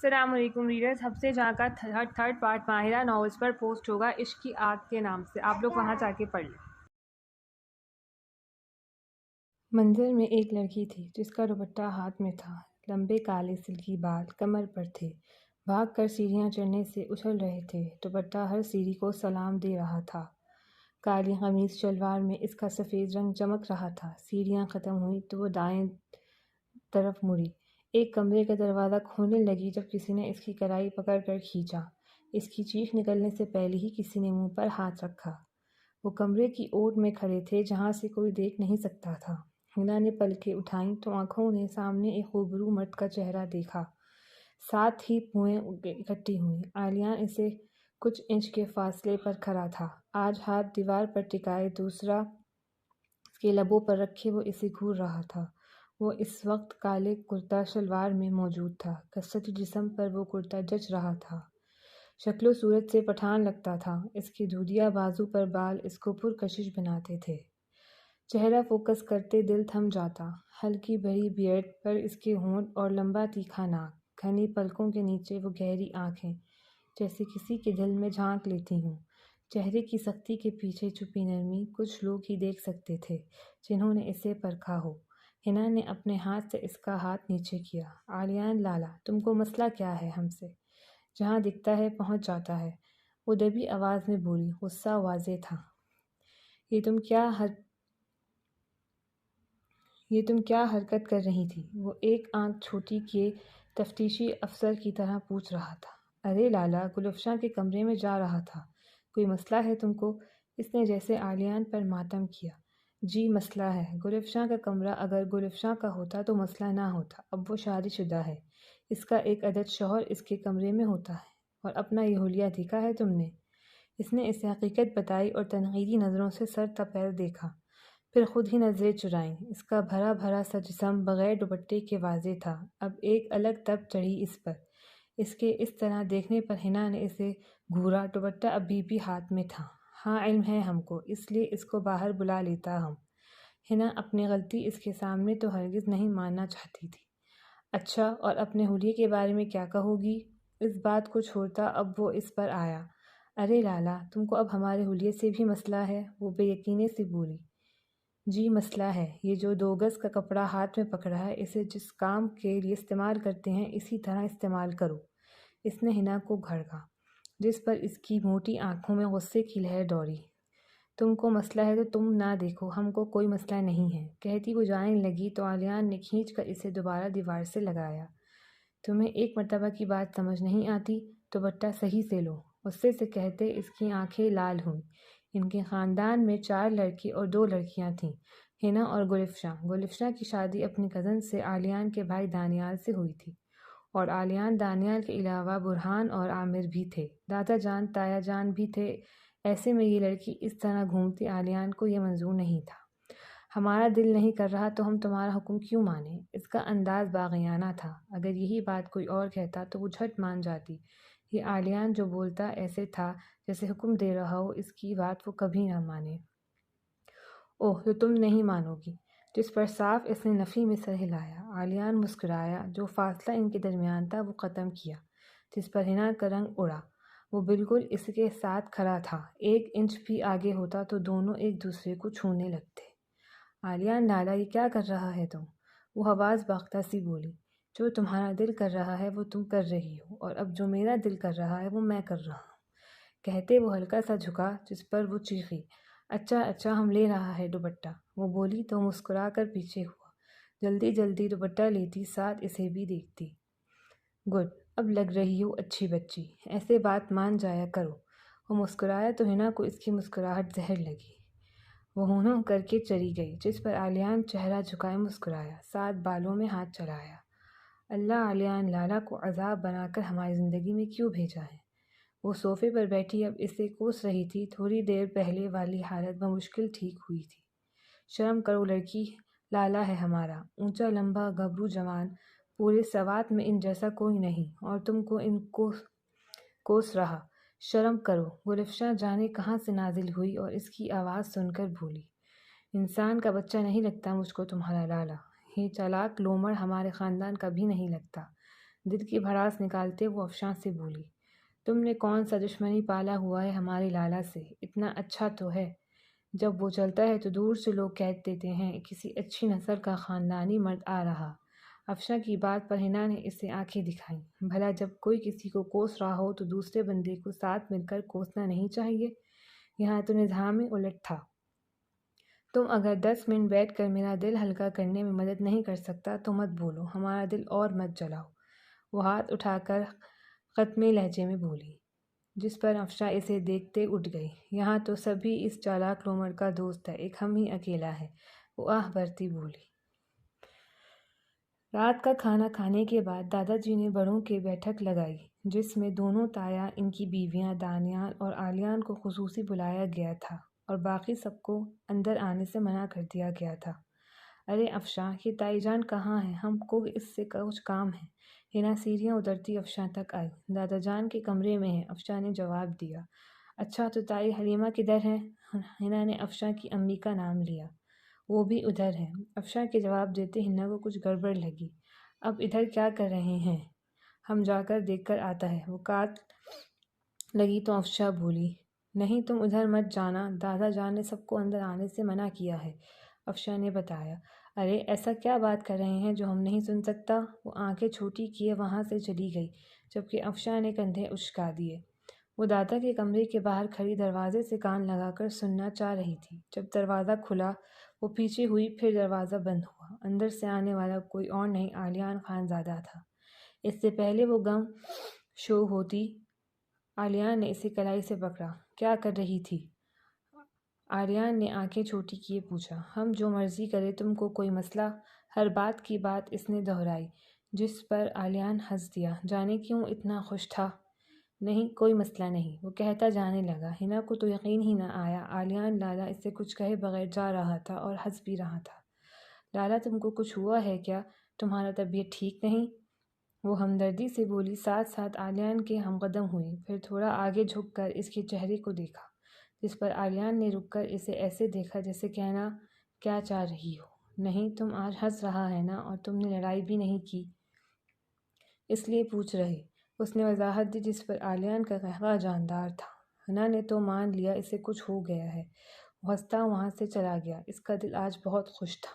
السلام علیکم ریڈرز، ہفتے جہاں کا تھرڈ پارٹ ماہرہ ناولز پر پوسٹ ہوگا عشق کی آگ کے نام سے، آپ لوگ وہاں جا کے پڑھ لیں۔ منظر میں ایک لڑکی تھی جس کا دوپٹہ ہاتھ میں تھا، لمبے کالے سلکی بال کمر پر تھے، بھاگ کر سیڑھیاں چڑھنے سے اچھل رہے تھے، دوپٹہ ہر سیڑھی کو سلام دے رہا تھا، کالی قمیص شلوار میں اس کا سفید رنگ چمک رہا تھا۔ سیڑھیاں ختم ہوئیں تو وہ دائیں طرف مڑی، ایک کمرے کا دروازہ کھولنے لگی جب کسی نے اس کی کلائی پکڑ کر کھینچا، اس کی چیخ نکلنے سے پہلے ہی کسی نے منہ پر ہاتھ رکھا۔ وہ کمرے کی اوٹ میں کھڑے تھے جہاں سے کوئی دیکھ نہیں سکتا تھا۔ حنا نے پلکیں اٹھائیں تو آنکھوں نے سامنے ایک خوبرو مرد کا چہرہ دیکھا، ساتھ ہی پوئیں اکٹھی ہوئیں۔ عالیان اسے کچھ انچ کے فاصلے پر کھڑا تھا، آج ہاتھ دیوار پر ٹکائے، دوسرا اس کے لبوں پر رکھے وہ اسے گھور رہا تھا۔ وہ اس وقت کالے کرتا شلوار میں موجود تھا، کثرتی جسم پر وہ کرتا جچ رہا تھا، شکل و صورت سے پٹھان لگتا تھا، اس کے دودیا بازو پر بال اس کو پرکشش بناتے تھے، چہرہ فوکس کرتے دل تھم جاتا، ہلکی بھری بیئرڈ پر اس کے ہونٹ اور لمبا تیکھا ناک، گھنی پلکوں کے نیچے وہ گہری آنکھیں جیسے کسی کے دل میں جھانک لیتی ہوں، چہرے کی سختی کے پیچھے چھپی نرمی کچھ لوگ ہی دیکھ سکتے تھے جنہوں نے اسے پرکھا ہو۔ حنا نے اپنے ہاتھ سے اس کا ہاتھ نیچے کیا۔ عالیان لالا، تم کو مسئلہ کیا ہے ہم سے؟ جہاں دکھتا ہے پہنچ جاتا ہے، وہ دبی آواز میں بولی، غصہ واضح تھا۔ یہ تم کیا حرکت کر رہی تھی؟ وہ ایک آنکھ چھوٹی کیے تفتیشی افسر کی طرح پوچھ رہا تھا۔ ارے لالا، گلفشاں کے کمرے میں جا رہا تھا، کوئی مسئلہ ہے تم کو؟ اس نے جیسے عالیان پر ماتم کیا۔ جی مسئلہ ہے، گلفشاں کا کمرہ اگر گلفشاں کا ہوتا تو مسئلہ نہ ہوتا، اب وہ شادی شدہ ہے، اس کا ایک عدد شوہر اس کے کمرے میں ہوتا ہے، اور اپنا یہ حلیہ دیکھا ہے تم نے؟ اس نے اسے حقیقت بتائی اور تنقیدی نظروں سے سر تا پیر دیکھا، پھر خود ہی نظریں چرائیں۔ اس کا بھرا بھرا سا جسم بغیر دوپٹے کے واضح تھا، اب ایک الگ تب چڑھی اس پر۔ اس کے اس طرح دیکھنے پر حنا نے اسے گھورا، دوپٹہ ابھی بھی ہاتھ میں تھا۔ ہاں علم ہے ہم کو، اس لیے اس کو باہر بلا لیتا ہم۔ حنا اپنی غلطی اس کے سامنے تو ہرگز نہیں ماننا چاہتی تھی۔ اچھا، اور اپنے حلیے کے بارے میں کیا کہو گی؟ اس بات کو چھوڑتا اب وہ اس پر آیا۔ ارے لالا، تم کو اب ہمارے حلیے سے بھی مسئلہ ہے؟ وہ بے یقینی سے بولی۔ جی مسئلہ ہے، یہ جو 2 گز کا کپڑا ہاتھ میں پکڑا ہے، اسے جس کام کے لیے استعمال کرتے ہیں اسی طرح استعمال کرو۔ اس نے حنا کو گھڑکا، جس پر اس کی موٹی آنکھوں میں غصے کی لہر دوڑی۔ تم کو مسئلہ ہے تو تم نہ دیکھو، ہم کو کوئی مسئلہ نہیں ہے۔ کہتی وہ جانے لگی تو عالیان نے کھینچ کر اسے دوبارہ دیوار سے لگایا۔ تمہیں ایک مرتبہ کی بات سمجھ نہیں آتی؟ دوپٹہ صحیح سے لو، غصے سے کہتے اس کی آنکھیں لال ہوئیں۔ ان کے خاندان میں 4 لڑکے اور 2 لڑکیاں تھیں، حنا اور گلفشاں۔ گلفشاں کی شادی اپنی کزن سے عالیان کے بھائی دانیال سے ہوئی تھی، اور عالیان دانیال کے علاوہ برہان اور عامر بھی تھے، دادا جان تایا جان بھی تھے۔ ایسے میں یہ لڑکی اس طرح گھومتی، عالیان کو یہ منظور نہیں تھا۔ ہمارا دل نہیں کر رہا تو ہم تمہارا حکم کیوں مانیں؟ اس کا انداز باغیانہ تھا، اگر یہی بات کوئی اور کہتا تو وہ جھٹ مان جاتی۔ یہ عالیان جو بولتا ایسے تھا جیسے حکم دے رہا ہو، اس کی بات وہ کبھی نہ مانے۔ اوہ، تو تم نہیں مانو گی؟ جس پر صاف اس نے نفی میں سر ہلایا۔ عالیان مسکرایا، جو فاصلہ ان کے درمیان تھا وہ ختم کیا، جس پر حنا کا رنگ اڑا۔ وہ بالکل اس کے ساتھ کھڑا تھا، 1 انچ بھی آگے ہوتا تو دونوں ایک دوسرے کو چھونے لگتے۔ عالیان لالا، یہ کیا کر رہا ہے تم؟ وہ حواس باختہ سی بولی۔ جو تمہارا دل کر رہا ہے وہ تم کر رہی ہو، اور اب جو میرا دل کر رہا ہے وہ میں کر رہا ہوں۔ کہتے وہ ہلکا سا جھکا، جس پر وہ چیخی، اچھا اچھا، ہم لے رہا ہے دوپٹہ۔ وہ بولی تو مسکرا کر پیچھے ہوا، جلدی جلدی دوپٹہ لیتی، ساتھ اسے بھی دیکھتی۔ گڈ، اب لگ رہی ہو اچھی بچی، ایسے بات مان جایا کرو۔ وہ مسکرایا تو حنا کو اس کی مسکراہٹ زہر لگی۔ وہ ہونہوں کر کے چلی گئی، جس پر عالیان چہرہ جھکائے مسکرایا، ساتھ بالوں میں ہاتھ چلایا۔ اللہ عالیان لالا کو عذاب بنا کر ہماری زندگی میں کیوں بھیجا ہے؟ وہ صوفے پر بیٹھی اب اسے کوس رہی تھی، تھوڑی دیر پہلے والی حالت بمشکل ٹھیک ہوئی تھی۔ شرم کرو لڑکی، لالا ہے ہمارا، اونچا لمبا گبرو جوان، پورے سوات میں ان جیسا کوئی نہیں، اور تم کو ان کو کوس رہا، شرم کرو۔ گلفشاں جانے کہاں سے نازل ہوئی اور اس کی آواز سن کر بولی، انسان کا بچہ نہیں لگتا مجھ کو تمہارا لالا، یہ چالاک لومڑ ہمارے خاندان کا بھی نہیں لگتا۔ دل کی بھڑاس نکالتے وہ افشاں سے بولی، تم نے کون سا دشمنی پالا ہوا ہے ہمارے لالا سے؟ اتنا اچھا تو ہے، جب وہ چلتا ہے تو دور سے لوگ کہہ دیتے ہیں کسی اچھی نسل کا خاندانی مرد آ رہا۔ افشاں کی بات پر حنا نے اسے آنکھیں دکھائیں۔ بھلا جب کوئی کسی کو کوس رہا ہو تو دوسرے بندے کو ساتھ مل کر کوسنا نہیں چاہیے؟ یہاں تو نظام ہی الٹ تھا۔ تم اگر 10 منٹ بیٹھ کر میرا دل ہلکا کرنے میں مدد نہیں کر سکتا تو مت بولو، ہمارا دل اور مت جلاؤ۔ وہ ہاتھ اٹھا کر ختمی لہجے میں بولی، جس پر افشاں اسے دیکھتے اٹھ گئی۔ یہاں تو سبھی اس چالاک لومڑ کا دوست ہے، ایک ہم ہی اکیلا ہے، وہ آہ بھرتی بولی۔ رات کا کھانا کھانے کے بعد دادا جی نے بڑوں کی بیٹھک لگائی، جس میں دونوں تایا، ان کی بیویاں دانیال اور آلیان کو خصوصی بلایا گیا تھا اور باقی سب کو اندر آنے سے منع کر دیا گیا تھا۔ ارے افشاں، یہ تائی جان کہاں ہے؟ ہم کو اس سے کچھ کام ہے۔ حنا سیڑھیاں اترتی افشاں تک آئی۔ دادا جان کے کمرے میں ہے، افشاں نے جواب دیا۔ اچھا تو تائی حلیمہ کدھر ہے؟ حنا نے افشاں کی امی کا نام لیا۔ وہ بھی ادھر ہے۔ افشاں کے جواب دیتے حنا کو کچھ گڑبڑ لگی۔ اب ادھر کیا کر رہے ہیں؟ ہم جا کر دیکھ کر آتا ہے، وہ کات لگی تو افشاں بولی، نہیں تم ادھر مت جانا، دادا جان نے سب کو اندر آنے سے منع کیا ہے، افشاں نے بتایا۔ ارے ایسا کیا بات کر رہے ہیں جو ہم نہیں سن سکتا؟ وہ آنکھیں چھوٹی کیے وہاں سے چلی گئی، جبکہ افشاں نے کندھے اچکا دیے۔ وہ دادا کے کمرے کے باہر کھڑی دروازے سے کان لگا کر سننا چاہ رہی تھی۔ جب دروازہ کھلا وہ پیچھے ہوئی، پھر دروازہ بند ہوا۔ اندر سے آنے والا کوئی اور نہیں، آلیان خانزادہ تھا۔ اس سے پہلے وہ گم شو ہوتی، آلیان نے اسے کلائی سے پکڑا۔ کیا کر رہی تھی؟ آلیان نے آنکھیں چھوٹی کیے پوچھا۔ ہم جو مرضی کرے، تم کو کوئی مسئلہ؟ ہر بات کی بات اس نے دہرائی، جس پر آلیان ہنس دیا۔ جانے کیوں اتنا خوش تھا؟ نہیں کوئی مسئلہ نہیں، وہ کہتا جانے لگا۔ حنا کو تو یقین ہی نہ آیا، آلیان لالا اس سے کچھ کہے بغیر جا رہا تھا اور ہنس بھی رہا تھا۔ لالا تم کو کچھ ہوا ہے کیا؟ تمہارا طبیعت ٹھیک نہیں؟ وہ ہمدردی سے بولی، ساتھ ساتھ آلیان کے ہم قدم ہوئی، پھر تھوڑا آگے جھک کر اس کے چہرے کو دیکھا، جس پر آلیان نے رک کر اسے ایسے دیکھا جیسے کہنا، کیا چاہ رہی ہو؟ نہیں تم آج ہنس رہا ہے نا، اور تم نے لڑائی بھی نہیں کی، اس لیے پوچھ رہے، اس نے وضاحت دی، جس پر آلیان کا قہقہ جاندار تھا۔ حنا نے تو مان لیا اسے کچھ ہو گیا ہے۔ وہ ہنستا وہاں سے چلا گیا۔ اس کا دل آج بہت خوش تھا۔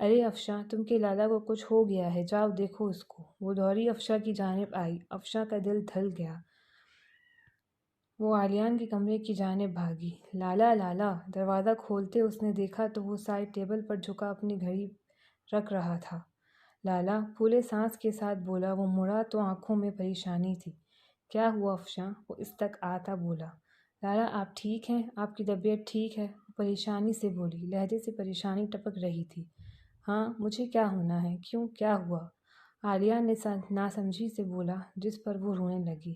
ارے افشاں، تم کے لالا کو کچھ ہو گیا ہے، جاؤ دیکھو اس کو۔ وہ دوڑی افشاں کی جانب آئی۔ افشاں کا دل دھڑ گیا۔ وہ آلیان کے کمرے کی جانب بھاگی۔ لالا لالا! دروازہ کھولتے اس نے دیکھا تو وہ سائڈ ٹیبل پر جھکا اپنی گھڑی رکھ رہا تھا۔ لالا! پھولے سانس کے ساتھ بولا۔ وہ مڑا تو آنکھوں میں پریشانی تھی۔ کیا ہوا افشاں؟ وہ اس تک آتا بولا۔ لالا آپ ٹھیک ہیں؟ آپ کی طبیعت ٹھیک ہے؟ وہ پریشانی سے بولی، لہجے سے پریشانی ٹپک رہی تھی۔ ہاں مجھے کیا ہونا ہے؟ کیوں کیا ہوا؟ آلیان نے ناسمجھی سے بولا، جس پر وہ رونے لگی۔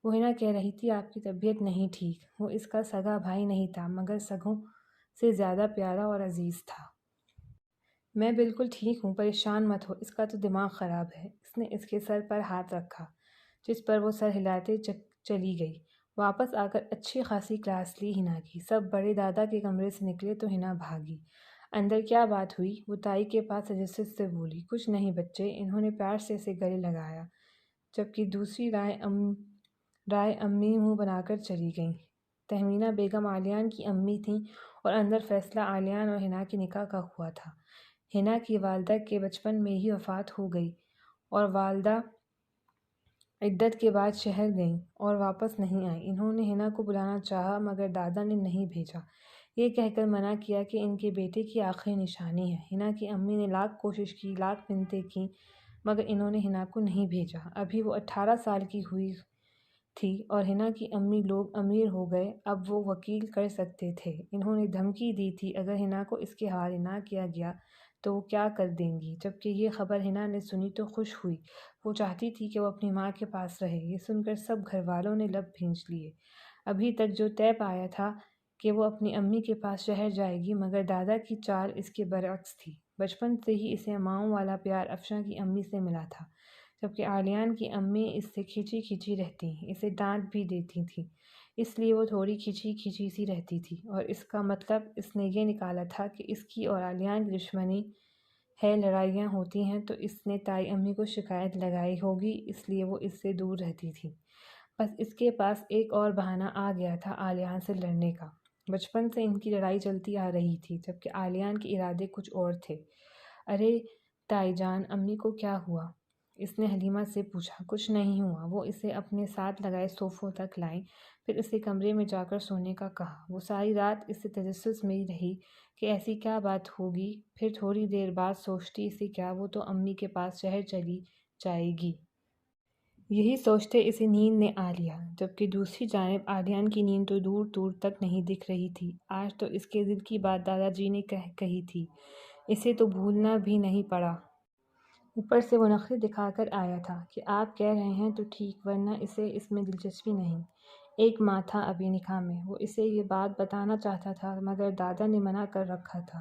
وہ حنا کہہ رہی تھی آپ کی طبیعت نہیں ٹھیک۔ وہ اس کا سگا بھائی نہیں تھا، مگر سگوں سے زیادہ پیارا اور عزیز تھا۔ میں بالکل ٹھیک ہوں، پریشان مت ہو، اس کا تو دماغ خراب ہے۔ اس نے اس کے سر پر ہاتھ رکھا، جس پر وہ سر ہلاتے چلی گئی۔ واپس آ کر اچھی خاصی کلاس لی حنا کی۔ سب بڑے دادا کے کمرے سے نکلے تو حنا بھاگی۔ اندر کیا بات ہوئی؟ وہ تائی کے پاس تجسس سے بولی۔ کچھ نہیں بچے، انہوں نے پیار سے اسے گلے لگایا، جبکہ دوسری رائے امی منہ بنا کر چلی گئیں۔ تہمینہ بیگم آلیان کی امی تھیں اور اندر فیصلہ آلیان اور حنا کے نکاح کا ہوا تھا۔ حنا کی والدہ کے بچپن میں ہی وفات ہو گئی اور والدہ عدت کے بعد شہر گئیں اور واپس نہیں آئیں۔ انہوں نے حنا کو بلانا چاہا مگر دادا نے نہیں بھیجا، یہ کہہ کر منع کیا کہ ان کے بیٹے کی آخری نشانی ہے۔ حنا کی امی نے لاکھ کوشش کی، لاکھ منتیں کیں، مگر انہوں نے حنا کو نہیں بھیجا۔ ابھی وہ 18 سال کی ہوئی تھی اور حنا کی امی لوگ امیر ہو گئے، اب وہ وکیل کر سکتے تھے۔ انہوں نے دھمکی دی تھی اگر حنا کو اس کے حوالے نہ کیا گیا تو وہ کیا کر دیں گی۔ جبکہ یہ خبر حنا نے سنی تو خوش ہوئی، وہ چاہتی تھی کہ وہ اپنی ماں کے پاس رہے۔ یہ سن کر سب گھر والوں نے لب بھینچ لیے۔ ابھی تک جو طے پایا تھا کہ وہ اپنی امی کے پاس شہر جائے گی، مگر دادا کی چال اس کے برعکس تھی۔ بچپن سے ہی اسے ماؤں والا پیار افشاں کی امی سے ملا تھا، جبکہ آلیان کی امی اس سے کھچی کھچی رہتی، اسے ڈانٹ بھی دیتی تھیں، اس لیے وہ تھوڑی کھچی کھچی سی رہتی تھی۔ اور اس کا مطلب اس نے یہ نکالا تھا کہ اس کی اور آلیان کی دشمنی ہے لڑائیاں ہوتی ہیں تو اس نے تائی امی کو شکایت لگائی ہوگی، اس لیے وہ اس سے دور رہتی تھی۔ بس اس کے پاس ایک اور بہانہ آ گیا تھا آلیان سے لڑنے کا۔ بچپن سے ان کی لڑائی چلتی آ رہی تھی، جبکہ آلیان کے ارادے کچھ اور تھے۔ ارے تائی جان، امی کو کیا ہوا؟ اس نے حلیمہ سے پوچھا۔ کچھ نہیں ہوا۔ وہ اسے اپنے ساتھ لگائے صوفوں تک لائیں، پھر اسے کمرے میں جا کر سونے کا کہا۔ وہ ساری رات اس سے تجسس میں رہی کہ ایسی کیا بات ہوگی، پھر تھوڑی دیر بعد سوچتی اسے کیا، وہ تو امی کے پاس شہر چلی جائے گی۔ یہی سوچتے اسے نیند نے آ لیا، جبکہ دوسری جانب آلیان کی نیند تو دور دور تک نہیں دکھ رہی تھی۔ آج تو اس کے دل کی بات دادا جی نے کہی تھی، اسے تو بھولنا بھی نہیں پڑا۔ اوپر سے وہ نخرے دکھا کر آیا تھا کہ آپ کہہ رہے ہیں تو ٹھیک، ورنہ اسے اس میں دلچسپی نہیں۔ ایک ماہ تھا ابھی نکاح میں۔ وہ اسے یہ بات بتانا چاہتا تھا مگر دادا نے منع کر رکھا تھا۔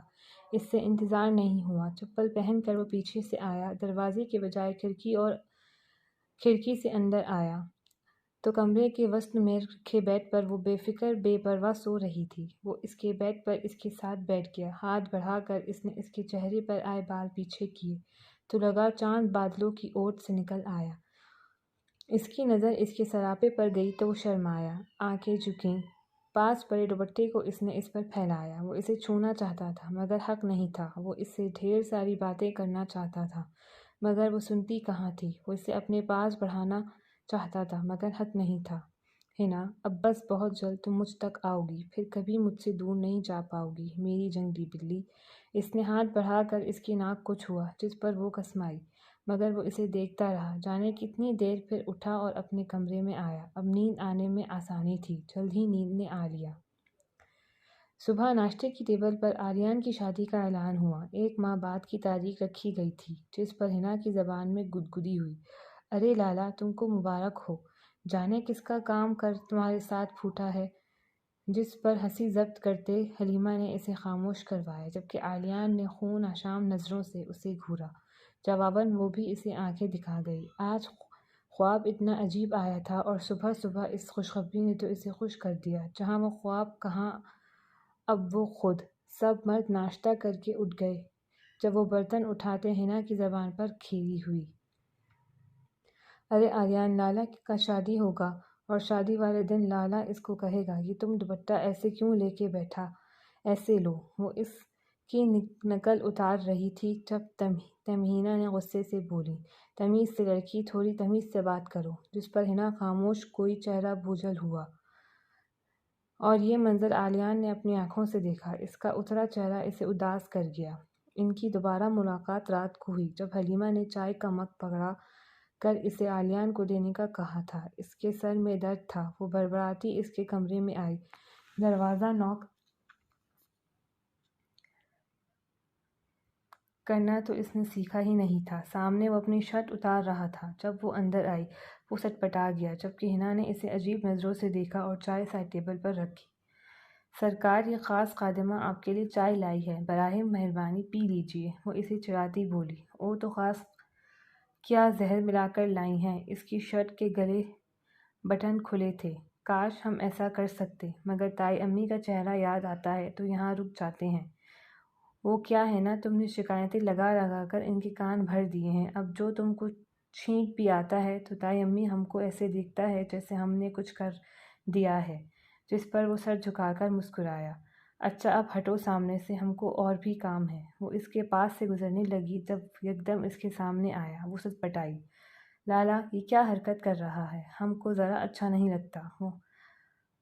اس سے انتظار نہیں ہوا۔ چپل پہن کر وہ پیچھے سے آیا، دروازے کے بجائے کھڑکی سے اندر آیا تو کمرے کے وسط میں رکھے بیڈ پر وہ بے فکر بے پرواہ سو رہی تھی۔ وہ اس کے بیڈ پر اس کے ساتھ بیٹھ گیا۔ ہاتھ بڑھا کر اس نے اس کے چہرے پر آئے بال پیچھے کیے تو لگا چاند بادلوں کی اوٹ سے نکل آیا۔ اس کی نظر اس کے سراپے پر گئی تو وہ شرمایا، آنکھیں جھکیں۔ پاس پڑے دوپٹے کو اس نے اس پر پھیلایا۔ وہ اسے چھونا چاہتا تھا مگر حق نہیں تھا۔ وہ اس سے ڈھیر ساری باتیں کرنا چاہتا تھا مگر وہ سنتی کہاں تھی۔ وہ اسے اپنے پاس بڑھانا چاہتا تھا مگر حق نہیں تھا۔ ہنا، اب بس بہت جلد تم مجھ تک آؤ گی، پھر کبھی مجھ سے دور نہیں جا پاؤ گی، میری جنگلی بلی۔ اس نے ہاتھ بڑھا کر اس کی ناک کو چھوا، جس پر وہ کسمائی، مگر وہ اسے دیکھتا رہا۔ جانے کتنی دیر پھر اٹھا اور اپنے کمرے میں آیا۔ اب نیند آنے میں آسانی تھی، جلد ہی نیند نے آ لیا۔ صبح ناشتے کی ٹیبل پر آلیان کی شادی کا اعلان ہوا۔ 1 ماہ بعد کی تاریخ رکھی گئی تھی، جس پر ہنا کی زبان میں گدگدی ہوئی۔ ارے لالا، تم کو مبارک ہو، جانے کس کا کام کر تمہارے ساتھ پھوٹا ہے؟ جس پر ہنسی ضبط کرتے حلیمہ نے اسے خاموش کروایا، جبکہ آلیان نے خون آشام نظروں سے اسے گھورا۔ جواباً وہ بھی اسے آنکھیں دکھا گئی۔ آج خواب اتنا عجیب آیا تھا اور صبح صبح اس خوشخبری نے تو اسے خوش کر دیا۔ جہاں وہ خواب، کہاں اب وہ خود۔ سب مرد ناشتہ کر کے اٹھ گئے۔ جب وہ برتن اٹھاتے ہنا کی زبان پر کھیری ہوئی۔ ارے آلیان، لالا کا شادی ہوگا اور شادی والے دن لالا اس کو کہے گا، یہ تم دوپٹہ ایسے کیوں لے کے بیٹھا، ایسے لو۔ وہ اس کی نقل اتار رہی تھی جب تمہینہ نے غصے سے بولی، تمیز سے لڑکی، تھوڑی تمیز سے بات کرو۔ جس پر ہنا خاموش، کوئی چہرہ بوجھل ہوا۔ اور یہ منظر آلیان نے اپنی آنکھوں سے دیکھا۔ اس کا اترا چہرہ اسے اداس کر گیا۔ ان کی دوبارہ ملاقات رات کو ہوئی، جب حلیمہ نے چائے کا مگ پکڑا کر اسے آلیان کو دینے کا کہا تھا۔ اس کے سر میں درد تھا۔ وہ بڑبڑاتی اس کے کمرے میں آئی۔ دروازہ نوک کرنا تو اس نے سیکھا ہی نہیں تھا۔ سامنے وہ اپنی شرٹ اتار رہا تھا۔ جب وہ اندر آئی، وہ سٹپٹا گیا، جبکہ ہنا نے اسے عجیب نظروں سے دیکھا اور چائے سائڈ ٹیبل پر رکھی۔ سرکار، یہ خاص خادمہ آپ کے لیے چائے لائی ہے، براہ مہربانی پی لیجیے، وہ اسے چڑھاتی بولی۔ او تو خاص کیا زہر ملا کر لائی ہیں؟ اس کی شرٹ کے گلے بٹن کھلے تھے۔ کاش ہم ایسا کر سکتے، مگر تائی امی کا چہرہ یاد آتا ہے تو یہاں رک جاتے ہیں۔ وہ کیا ہے نا، تم نے شکایتیں لگا لگا کر ان کے کان بھر دیے ہیں۔ اب جو تم کو چھینٹ بھی آتا ہے تو تائی امی ہم کو ایسے دیکھتا ہے جیسے ہم نے کچھ کر دیا ہے۔ جس پر وہ سر جھکا کر مسکرایا۔ اچھا اب ہٹو سامنے سے، ہم کو اور بھی کام ہے۔ وہ اس کے پاس سے گزرنے لگی جب یکدم اس کے سامنے آیا۔ وہ سٹپٹائی۔ لالا، یہ کیا حرکت کر رہا ہے، ہم کو ذرا اچھا نہیں لگتا، وہ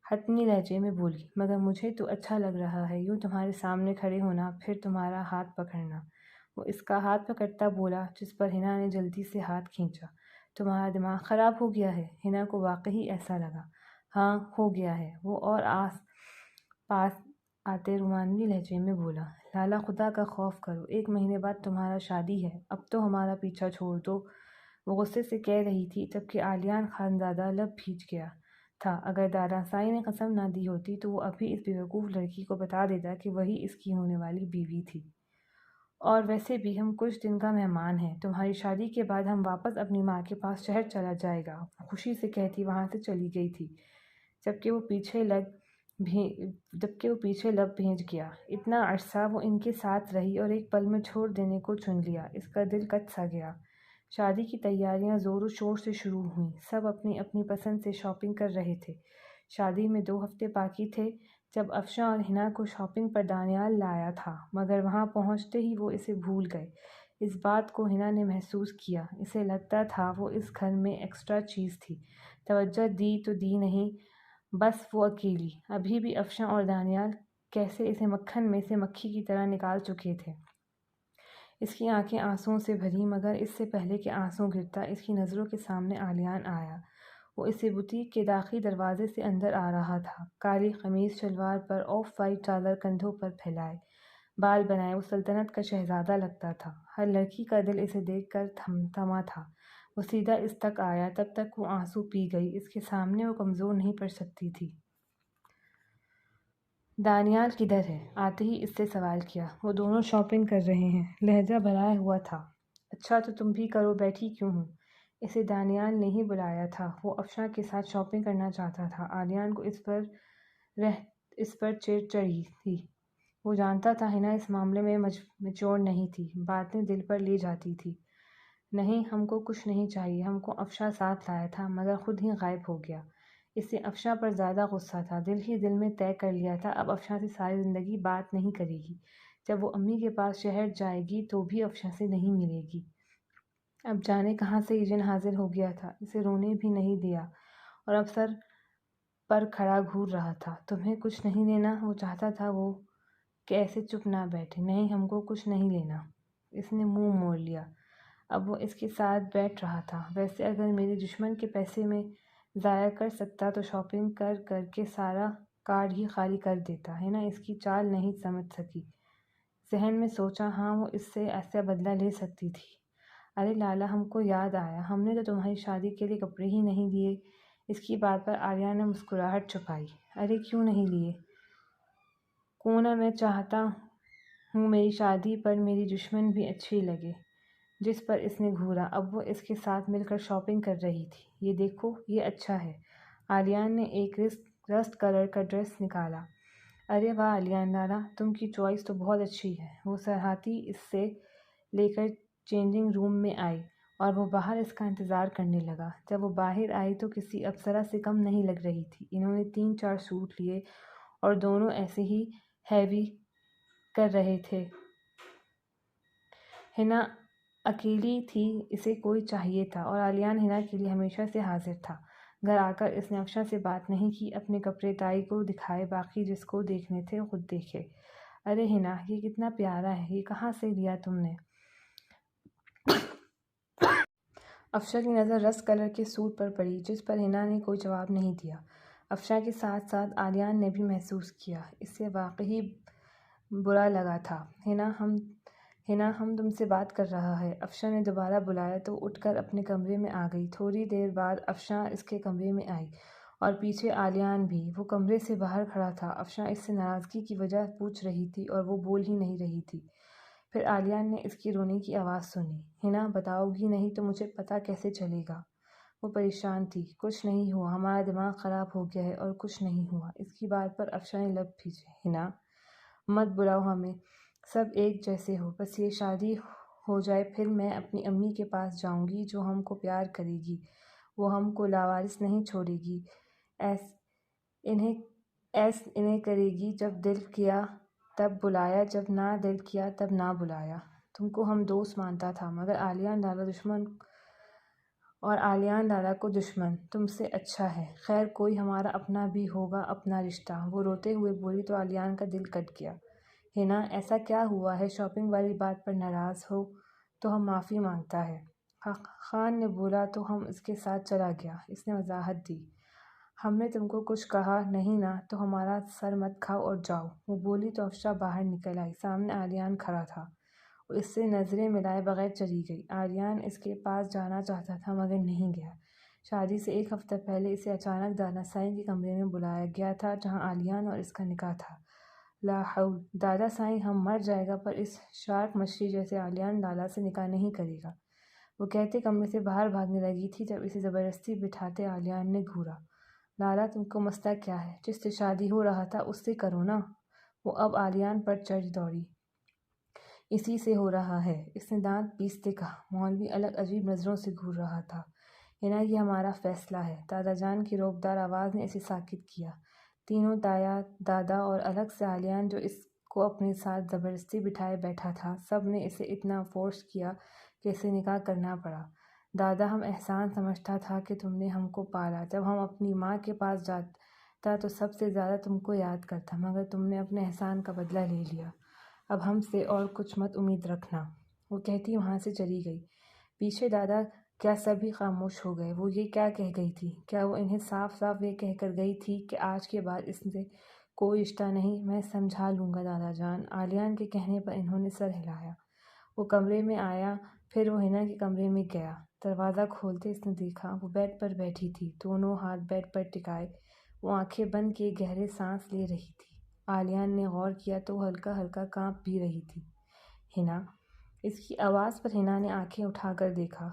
حتمی لہجے میں بولی۔ مگر مجھے تو اچھا لگ رہا ہے، یوں تمہارے سامنے کھڑے ہونا، پھر تمہارا ہاتھ پکڑنا۔ وہ اس کا ہاتھ پکڑتا بولا، جس پر ہنا نے جلدی سے ہاتھ کھینچا۔ تمہارا دماغ خراب ہو گیا ہے؟ ہنا کو واقعی ایسا لگا۔ ہاں، ہو گیا ہے، وہ اور آس پاس آتے رومانوی لہجے میں بولا۔ لالا، خدا کا خوف کرو، 1 مہینے بعد تمہارا شادی ہے، اب تو ہمارا پیچھا چھوڑ دو، وہ غصے سے کہہ رہی تھی، جبکہ آلیان خانزادہ لب بھیج گیا تھا۔ اگر دادا سائی نے قسم نہ دی ہوتی تو وہ ابھی اس بیوقوف لڑکی کو بتا دیتا کہ وہی اس کی ہونے والی بیوی تھی۔ اور ویسے بھی ہم کچھ دن کا مہمان ہیں، تمہاری شادی کے بعد ہم واپس اپنی ماں کے پاس شہر چلا جائے گا، وہ خوشی سے کہتی وہاں سے چلی گئی تھی، جبکہ وہ پیچھے لگ جبکہ وہ پیچھے لب بھیج گیا۔ اتنا عرصہ وہ ان کے ساتھ رہی اور ایک پل میں چھوڑ دینے کو چن لیا۔ اس کا دل کٹ سا گیا۔ شادی کی تیاریاں زور و شور سے شروع ہوئیں۔ سب اپنی اپنی پسند سے شاپنگ کر رہے تھے۔ شادی میں 2 ہفتے باقی تھے جب افشاں اور حنا کو شاپنگ پر دانیال لایا تھا، مگر وہاں پہنچتے ہی وہ اسے بھول گئے۔ اس بات کو حنا نے محسوس کیا۔ اسے لگتا تھا وہ اس گھر میں ایکسٹرا چیز تھی۔ توجہ دی تو دی نہیں، بس وہ اکیلی۔ ابھی بھی افشاں اور دانیال کیسے اسے مکھن میں سے مکھی کی طرح نکال چکے تھے۔ اس کی آنکھیں آنسوؤں سے بھری، مگر اس سے پہلے کہ آنسو گرتا اس کی نظروں کے سامنے علیان آیا۔ وہ اسے بوتیک کے داخلی دروازے سے اندر آ رہا تھا، کالی قمیض شلوار پر، آف وائٹ چادر کندھوں پر پھیلائے، بال بنائے۔ وہ سلطنت کا شہزادہ لگتا تھا۔ ہر لڑکی کا دل اسے دیکھ کر تھما تھا۔ وہ سیدھا اس تک آیا، تب تک وہ آنسو پی گئی۔ اس کے سامنے وہ کمزور نہیں پڑ سکتی تھی۔ دانیال کدھر ہے؟ آتے ہی اس سے سوال کیا۔ وہ دونوں شاپنگ کر رہے ہیں، لہجہ بھرایا ہوا تھا۔ اچھا تو تم بھی کرو، بیٹھی کیوں ہو؟ اسے دانیال نے ہی بلایا تھا۔ وہ افشاں کے ساتھ شاپنگ کرنا چاہتا تھا۔ علیان کو اس پر چڑ چڑھی تھی۔ وہ جانتا تھا حنا اس معاملے میں میچور نہیں تھی، باتیں دل پر لے جاتی تھی۔ نہیں، ہم کو کچھ نہیں چاہیے، ہم کو افشاں ساتھ لایا تھا مگر خود ہی غائب ہو گیا۔ اس سے افشاں پر زیادہ غصہ تھا۔ دل ہی دل میں طے کر لیا تھا اب افشاں سے ساری زندگی بات نہیں کرے گی۔ جب وہ امی کے پاس شہر جائے گی تو بھی افشاں سے نہیں ملے گی۔ اب جانے کہاں سے یہ جن حاضر ہو گیا تھا، اسے رونے بھی نہیں دیا اور اب سر پر کھڑا گھور رہا تھا۔ تمہیں کچھ نہیں لینا؟ وہ چاہتا تھا وہ کہ ایسے چپ نہ بیٹھے۔ نہیں، ہم کو کچھ نہیں لینا۔ اس نے منہ موڑ لیا۔ اب وہ اس کے ساتھ بیٹھ رہا تھا۔ ویسے اگر میرے دشمن کے پیسے میں ضائع کر سکتا تو شاپنگ کر کر کے سارا کارڈ ہی خالی کر دیتا۔ حنا اس کی چال نہیں سمجھ سکی۔ ذہن میں سوچا، ہاں وہ اس سے ایسا بدلہ لے سکتی تھی۔ ارے لالا، ہم کو یاد آیا، ہم نے تو تمہاری شادی کے لیے کپڑے ہی نہیں لیے۔ اس کی بات پر عالیہ نے مسکراہٹ چھپائی۔ ارے کیوں نہیں لیے؟ کیوں نہ میں چاہتا ہوں میری شادی پر میری دشمن بھی اچھی لگے، جس پر اس نے گھورا۔ اب وہ اس کے ساتھ مل کر شاپنگ کر رہی تھی۔ یہ دیکھو، یہ اچھا ہے۔ علیان نے ایک رسٹ کلر کا ڈریس نکالا۔ ارے واہ علیان لالا، تم کی چوائس تو بہت اچھی ہے۔ وہ سرہاتی اس سے لے کر چینجنگ روم میں آئی اور وہ باہر اس کا انتظار کرنے لگا۔ جب وہ باہر آئی تو کسی اپسرا سے کم نہیں لگ رہی تھی۔ انہوں نے 3-4 سوٹ لیے اور دونوں ایسے ہی ہیوی کر رہے تھے۔ حنا اکیلی تھی، اسے کوئی چاہیے تھا اور علیان حنا کے لیے ہمیشہ سے حاضر تھا۔ گھر آ کر اس نے افشاں سے بات نہیں کی، اپنے کپڑے تائی کو دکھائے، باقی جس کو دیکھنے تھے خود دیکھے۔ ارے حنا، یہ کتنا پیارا ہے، یہ کہاں سے لیا تم نے؟ افشاں کی نظر رسٹ کلر کے سوٹ پر پڑی، جس پر حنا نے کوئی جواب نہیں دیا۔ افشاں کے ساتھ ساتھ علیان نے بھی محسوس کیا، اسے واقعی برا لگا تھا۔ حنا ہم تم سے بات کر رہا ہے۔ افشاں نے دوبارہ بلایا تو اٹھ کر اپنے کمرے میں آ گئی۔ تھوڑی دیر بعد افشاں اس کے کمرے میں آئی اور پیچھے علیان بھی۔ وہ کمرے سے باہر کھڑا تھا۔ افشاں اس سے ناراضگی کی وجہ پوچھ رہی تھی اور وہ بول ہی نہیں رہی تھی۔ پھر علیان نے اس کی رونے کی آواز سنی۔ حنا، بتاؤ گی نہیں تو مجھے پتہ کیسے چلے گا؟ وہ پریشان تھی۔ کچھ نہیں ہوا، ہمارا دماغ خراب ہو گیا ہے اور کچھ نہیں ہوا۔ اس کی بات پر افشاں نے لب بھیجے۔ حنا، مت بلاؤ ہمیں، سب ایک جیسے ہو، بس یہ شادی ہو جائے پھر میں اپنی امی کے پاس جاؤں گی جو ہم کو پیار کرے گی۔ وہ ہم کو لاوارث نہیں چھوڑے گی۔ انہیں کرے گی، جب دل کیا تب بلایا، جب نہ دل کیا تب نہ بلایا۔ تم کو ہم دوست مانتا تھا مگر علیان لالا کو دشمن تم سے اچھا ہے۔ خیر کوئی ہمارا اپنا بھی ہوگا، اپنا رشتہ۔ وہ روتے ہوئے بولی تو علیان کا دل کٹ گیا۔ حنا، ایسا کیا ہوا ہے؟ شاپنگ والی بات پر ناراض ہو تو ہم معافی مانگتا ہے۔ خان نے بولا تو ہم اس کے ساتھ چلا گیا۔ اس نے وضاحت دی۔ ہم نے تم کو کچھ کہا نہیں نا، تو ہمارا سر مت کھاؤ اور جاؤ۔ وہ بولی تو افشاں باہر نکل آئی۔ سامنے علیان کھڑا تھا۔ وہ اس سے نظریں ملائے بغیر چلی گئی۔ علیان اس کے پاس جانا چاہتا تھا مگر نہیں گیا۔ شادی سے 1 ہفتہ پہلے اسے اچانک دادا سائیں کے کمرے میں بلایا گیا تھا جہاں علیان اور اس کا نکاح تھا۔ لا حول! دادا سائیں ہم مر جائے گا پر اس شارک مچھلی جیسے علیان لالا سے نکاح نہیں کرے گا، وہ کہتے کمرے سے باہر بھاگنے لگی تھی جب اسے زبردستی بٹھاتے علیان نے گھورا۔ لالا تم کو مسئلہ کیا ہے؟ جس سے شادی ہو رہا تھا اس سے کرو نا۔ وہ اب آلیان پر چڑھ دوڑی۔ اسی سے ہو رہا ہے، اس نے دانت پیستے کہا۔ مولوی الگ عجیب نظروں سے گھور رہا تھا۔ ہنا یہ ہمارا فیصلہ ہے۔ دادا جان کی روبدار آواز نے اسے ساکت کیا۔ تینوں تایا، دادا اور الگ سے آلیان جو اس کو اپنے ساتھ زبردستی بٹھائے بیٹھا تھا، سب نے اسے اتنا فورس کیا کہ اسے نکاح کرنا پڑا۔ دادا ہم احسان سمجھتا تھا کہ تم نے ہم کو پالا۔ جب ہم اپنی ماں کے پاس جاتا تو سب سے زیادہ تم کو یاد کرتا، مگر تم نے اپنے احسان کا بدلہ لے لیا۔ اب ہم سے اور کچھ مت امید رکھنا۔ وہ کہتی وہاں سے چلی گئی۔ پیچھے دادا کیا سبھی خاموش ہو گئے۔ وہ یہ کیا کہہ گئی تھی؟ کیا وہ انہیں صاف صاف یہ کہہ کر گئی تھی کہ آج کے بعد اس سے کوئی رشتہ نہیں؟ میں سمجھا لوں گا دادا جان۔ آلیان کے کہنے پر انہوں نے سر ہلایا۔ وہ کمرے میں آیا، پھر وہ ہنا کے کمرے میں گیا۔ دروازہ کھولتے اس نے دیکھا وہ بیڈ پر بیٹھی تھی، دونوں ہاتھ بیڈ پر ٹکائے۔ وہ آنکھیں بند کیے گہرے سانس لے رہی تھی۔ آلیان نے غور کیا تو وہ ہلکا ہلکا کانپ بھی رہی تھی۔ ہنا! اس کی آواز پر ہنا نے آنکھیں اٹھا کر دیکھا۔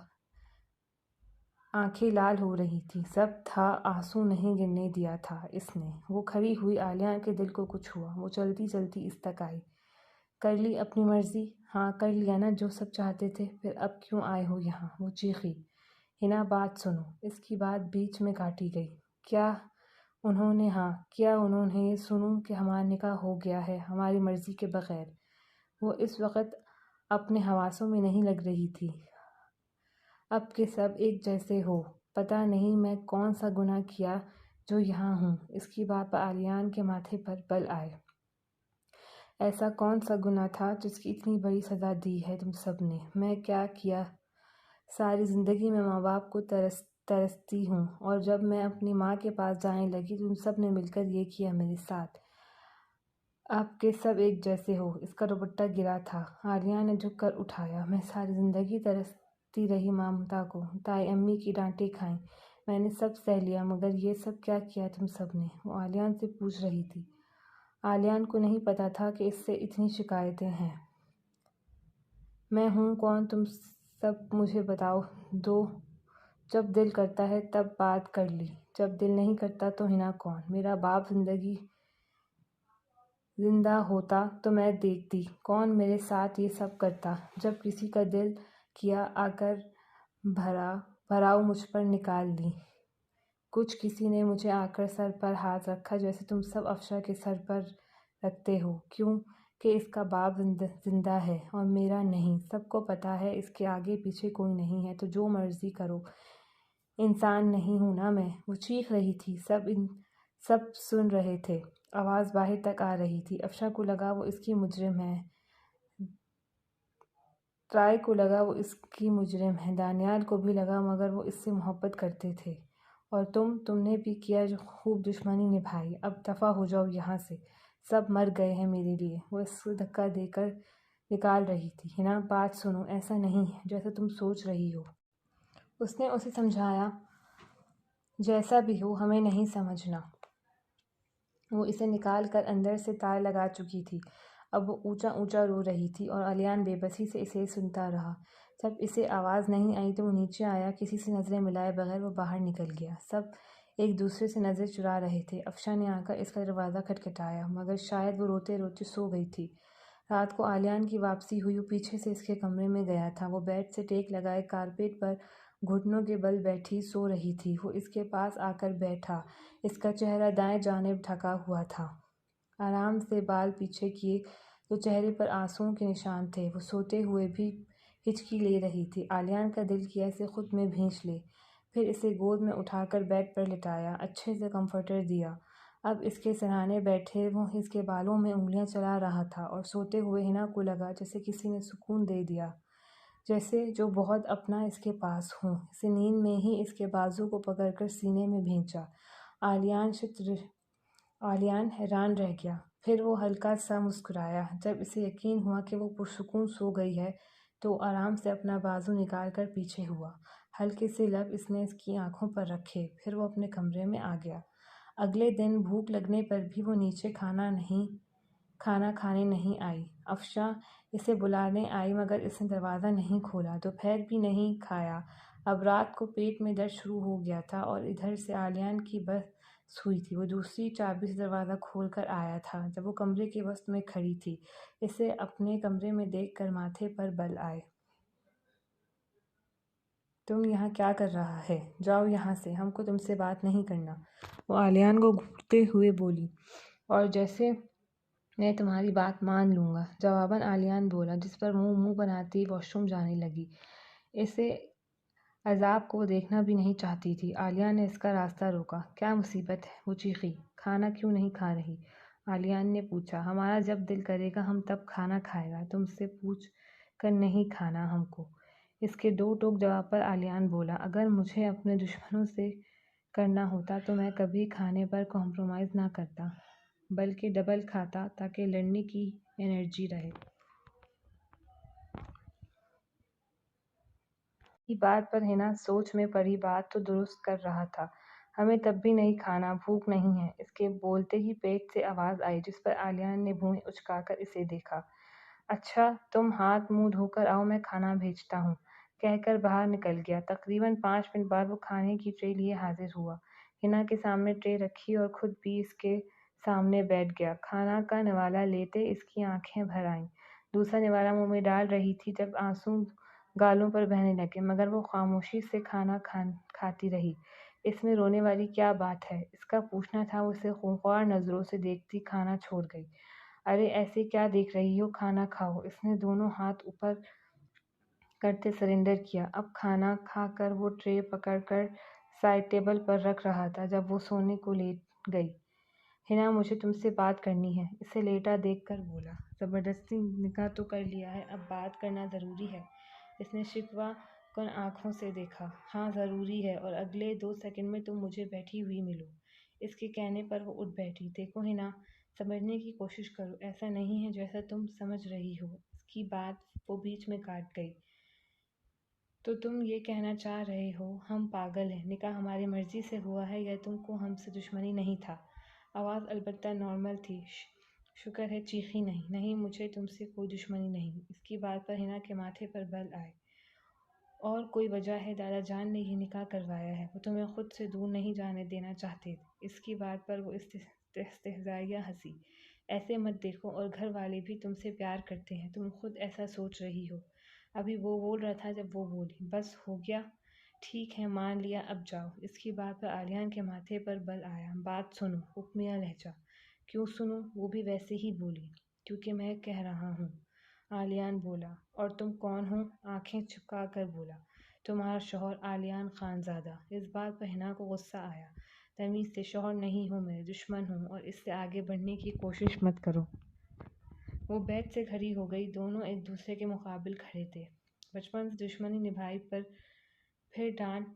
آنکھیں لال ہو رہی تھی۔ سب تھا، آنسو نہیں گرنے دیا تھا اس نے۔ وہ کھڑی ہوئی۔ آلیان کے دل کو کچھ ہوا۔ وہ چلتی چلتی اس تک آئی۔ کر لی اپنی مرضی؟ ہاں کر لیا نا جو سب چاہتے تھے، پھر اب کیوں آئے ہو یہاں؟ وہ چیخی۔ ہنا بات سنو۔ اس کی بات بیچ میں کاٹی گئی۔ کیا انہوں نے؟ ہاں کیا انہوں نے یہ سنوں کہ ہمارا نکاح ہو گیا ہے ہماری مرضی کے بغیر؟ وہ اس وقت اپنے حواسوں میں نہیں لگ رہی تھی۔ اب کہ سب ایک جیسے ہو، پتہ نہیں میں کون سا گناہ کیا جو یہاں ہوں۔ اس کی بات پر آلیان کے ماتھے پر بل آئے۔ ایسا کون سا گناہ تھا جس کی اتنی بڑی سزا دی ہے تم سب نے؟ میں کیا کیا؟ ساری زندگی میں ماں باپ کو ترستی ہوں، اور جب میں اپنی ماں کے پاس جانے لگی تم سب نے مل کر یہ کیا میرے ساتھ۔ آپ کے سب ایک جیسے ہو۔ اس کا دوپٹہ گرا تھا۔ آلیان نے جھک کر اٹھایا۔ میں ساری زندگی ترستی رہی ممتا کو، تائی امی کی ڈانٹیں کھائیں، میں نے سب سہ لیا، مگر یہ سب کیا کیا تم سب نے؟ وہ آلیان سے پوچھ رہی تھی۔ آلیان کو نہیں پتا تھا کہ اس سے اتنی شکایتیں ہیں۔ میں ہوں کون؟ تم سب مجھے بتاؤ دو۔ جب دل کرتا ہے تب بات کر لی، جب دل نہیں کرتا تو ہنا کون؟ میرا باپ زندہ ہوتا تو میں دیکھتی کون میرے ساتھ یہ سب کرتا۔ جب کسی کا دل کیا آ کر بھراؤ مجھ پر نکال لی۔ کچھ کسی نے مجھے آ کر سر پر ہاتھ رکھا جیسے تم سب افشا کے سر پر رکھتے ہو، کیوں کہ اس کا باپ زندہ ہے اور میرا نہیں۔ سب کو پتا ہے اس کے آگے پیچھے کوئی نہیں ہے، تو جو مرضی کرو، انسان نہیں ہوں نا میں؟ وہ چیخ رہی تھی۔ سب سن رہے تھے۔ آواز باہر تک آ رہی تھی۔ افشا کو لگا وہ اس کی مجرم ہے، رائے کو لگا وہ اس کی مجرم ہے، دانیال کو بھی لگا، مگر وہ اس سے محبت کرتے تھے۔ اور تم نے بھی کیا جو خوب دشمنی نبھائی۔ اب دفع ہو جاؤ یہاں سے، سب مر گئے ہیں میرے لیے۔ وہ اس کو دھکا دے کر نکال رہی تھی۔ ہنا بات سنو، ایسا نہیں ہے جیسا تم سوچ رہی ہو۔ اس نے اسے سمجھایا۔ جیسا بھی ہو ہمیں نہیں سمجھنا۔ وہ اسے نکال کر اندر سے تار لگا چکی تھی۔ اب وہ اونچا اونچا رو رہی تھی اور آلیان بے بسی سے اسے سنتا رہا۔ جب اسے آواز نہیں آئی تو وہ نیچے آیا۔ کسی سے نظریں ملائے بغیر وہ باہر نکل گیا۔ سب ایک دوسرے سے نظر چرا رہے تھے۔ افشا نے آ کر اس کا دروازہ کھٹکھٹایا، مگر شاید وہ روتے روتے سو گئی تھی۔ رات کو آلیان کی واپسی ہوئی۔ وہ پیچھے سے اس کے کمرے میں گیا تھا۔ وہ بیڈ سے ٹیک لگائے کارپیٹ پر گھٹنوں کے بل بیٹھی سو رہی تھی۔ وہ اس کے پاس آ کر بیٹھا۔ اس کا چہرہ دائیں جانب جھکا ہوا تھا۔ آرام سے بال پیچھے کیے تو چہرے پر آنسوؤں کے نشان تھے۔ وہ سوتے ہوئے بھی ہچکی لے رہی تھی۔ آلیان کا دل کیا اسے خود میں بھینچ لے، پھر اسے گود میں اٹھا کر بیڈ پر لٹایا، اچھے سے کمفرٹر دیا۔ اب اس کے سرہانے بیٹھے وہ اس کے بالوں میں انگلیاں چلا رہا تھا، اور سوتے ہوئے ہنا کو لگا جیسے کسی نے سکون دے دیا، جیسے جو بہت اپنا اس کے پاس ہوں۔ اسے نیند میں ہی اس کے بازو کو پکڑ کر سینے میں بھینچا۔ آلیان حیران رہ گیا۔ پھر وہ ہلکا سا مسکرایا۔ جب اسے یقین ہوا کہ وہ پرسکون سو گئی ہے تو آرام سے اپنا بازو نکال کر پیچھے ہوا۔ ہلکے سے لب اس نے اس کی آنکھوں پر رکھے، پھر وہ اپنے کمرے میں آ گیا۔ اگلے دن بھوک لگنے پر بھی وہ نیچے کھانا کھانے نہیں آئی۔ افشا اسے بلانے آئی، مگر اس نے دروازہ نہیں کھولا۔ دوپہر بھی نہیں کھایا۔ اب رات کو پیٹ میں درد شروع ہو گیا تھا اور ادھر سے آلیان کی بس ہوئی تھی۔ وہ دوسری چابی سے دروازہ کھول کر آیا تھا جب وہ کمرے کے وسط میں کھڑی تھی۔ اسے اپنے کمرے میں دیکھ کر ماتھے پر بل آئے۔ تم یہاں کیا کر رہا ہے؟ جاؤ یہاں سے، ہم کو تم سے بات نہیں کرنا، وہ آلیان کو گھورتے ہوئے بولی۔ اور جیسے میں تمہاری بات مان لوں گا، جواباً آلیان بولا، جس پر وہ منہ بناتی واش روم جانے لگی۔ اسے عذاب کو دیکھنا بھی نہیں چاہتی تھی۔ آلیان نے اس کا راستہ روکا۔ کیا مصیبت ہے؟ وہ چیخی۔ کھانا کیوں نہیں کھا رہی؟ آلیان نے پوچھا۔ ہمارا جب دل کرے گا ہم تب کھانا کھائے گا، تم سے پوچھ کر نہیں کھانا ہم کو۔ اس کے دو ٹوک جواب پر آلیان بولا، اگر مجھے اپنے دشمنوں سے کرنا ہوتا تو میں کبھی کھانے پر کمپرومائز نہ کرتا، بلکہ ڈبل کھاتا تاکہ لڑنے کی انرجی رہے۔ کی بات پر ہنا سوچ میں پڑی بات تو درست کر رہا تھا۔ ہمیں تب بھی نہیں کھانا، بھوک نہیں ہے۔ اس کے بولتے ہی پیٹ سے آواز آئی، جس پر آلیان نے بھویں اچکا کر اسے دیکھا۔ اچھا تم ہاتھ منہ دھو کر آؤ، میں کھانا بھیجتا ہوں، کہہ کر باہر نکل گیا۔ تقریباً 5 منٹ بعد وہ کھانے کی ٹرے لیے حاضر ہوا۔ ہنا کے سامنے ٹرے رکھی اور خود بھی اس کے سامنے بیٹھ گیا۔ کھانا کا نوالہ لیتے اس کی آنکھیں بھر آئیں۔ دوسرا نوالہ منہ میں ڈال رہی تھی جب آنسو گالوں پر بہنے لگے، مگر وہ خاموشی سے کھانا کھاتی رہی۔ اس میں رونے والی کیا بات ہے؟ اس کا پوچھنا تھا۔ وہ اسے خونخوار نظروں سے دیکھتی کھانا چھوڑ گئی۔ ارے ایسے کیا دیکھ رہی ہو، کھانا کھاؤ۔ اس نے دونوں ہاتھ اوپر کرتے سرنڈر کیا۔ اب کھانا کھا کر وہ ٹرے پکڑ کر سائڈ ٹیبل پر رکھ رہا تھا جب وہ سونے کو لیٹ گئی۔ ہنا مجھے تم سے بات کرنی ہے، اسے لیٹا دیکھ کر بولا۔ زبردستی نکاح تو کر لیا ہے، اب بات کرنا ضروری ہے۔ اس نے شکوہ کن آنکھوں سے دیکھا۔ ہاں ضروری ہے، اور اگلے 2 سیکنڈ میں تم مجھے بیٹھی ہوئی ملو۔ اس کے کہنے پر وہ اٹھ بیٹھی۔ دیکھو ہنا، سمجھنے کی کوشش کرو، ایسا نہیں ہے جیسا تم سمجھ رہی ہو۔ اس کی بات وہ بیچ میں کاٹ گئی۔ تو تم یہ کہنا چاہ رہے ہو ہم پاگل ہیں؟ نکاح ہماری مرضی سے ہوا ہے یا تم کو ہم سے دشمنی نہیں تھا؟ آواز البتہ نارمل تھی۔ شکر ہے چیخی نہیں۔ نہیں مجھے تم سے کوئی دشمنی نہیں۔ اس کی بات پر ہنا کے ماتھے پر بل آئے۔ اور کوئی وجہ ہے؟ دادا جان نے یہ نکاح کروایا ہے، وہ تمہیں خود سے دور نہیں جانے دینا چاہتے تھے۔ اس کی بات پر وہ استہزائیہ ہنسی۔ ایسے مت دیکھو، اور گھر والے بھی تم سے پیار کرتے ہیں، تم خود ایسا سوچ رہی ہو۔ ابھی وہ بول رہا تھا جب وہ بولی۔ بس ہو گیا، ٹھیک ہے مان لیا، اب جاؤ۔ اس کی بات پر آلیان کے ماتھے پر بل آیا۔ بات سنو، حکمیہ لہجہ۔ کیوں سنوں؟ وہ بھی ویسے ہی بولی۔ کیونکہ میں کہہ رہا ہوں، آلیان بولا۔ اور تم کون ہو؟ آنکھیں چپکا کر بولا۔ تمہارا شوہر آلیان خان زادہ۔ اس بات پر ہنا کو غصہ آیا۔ تمیز سے، شوہر نہیں ہوں، میرے دشمن ہوں، اور اس سے آگے بڑھنے کی کوشش مت کرو۔ وہ بیڈ سے کھڑی ہو گئی۔ دونوں ایک دوسرے کے مقابل کھڑے تھے۔ بچپن سے دشمنی نبھائی، پر پھر ڈانٹ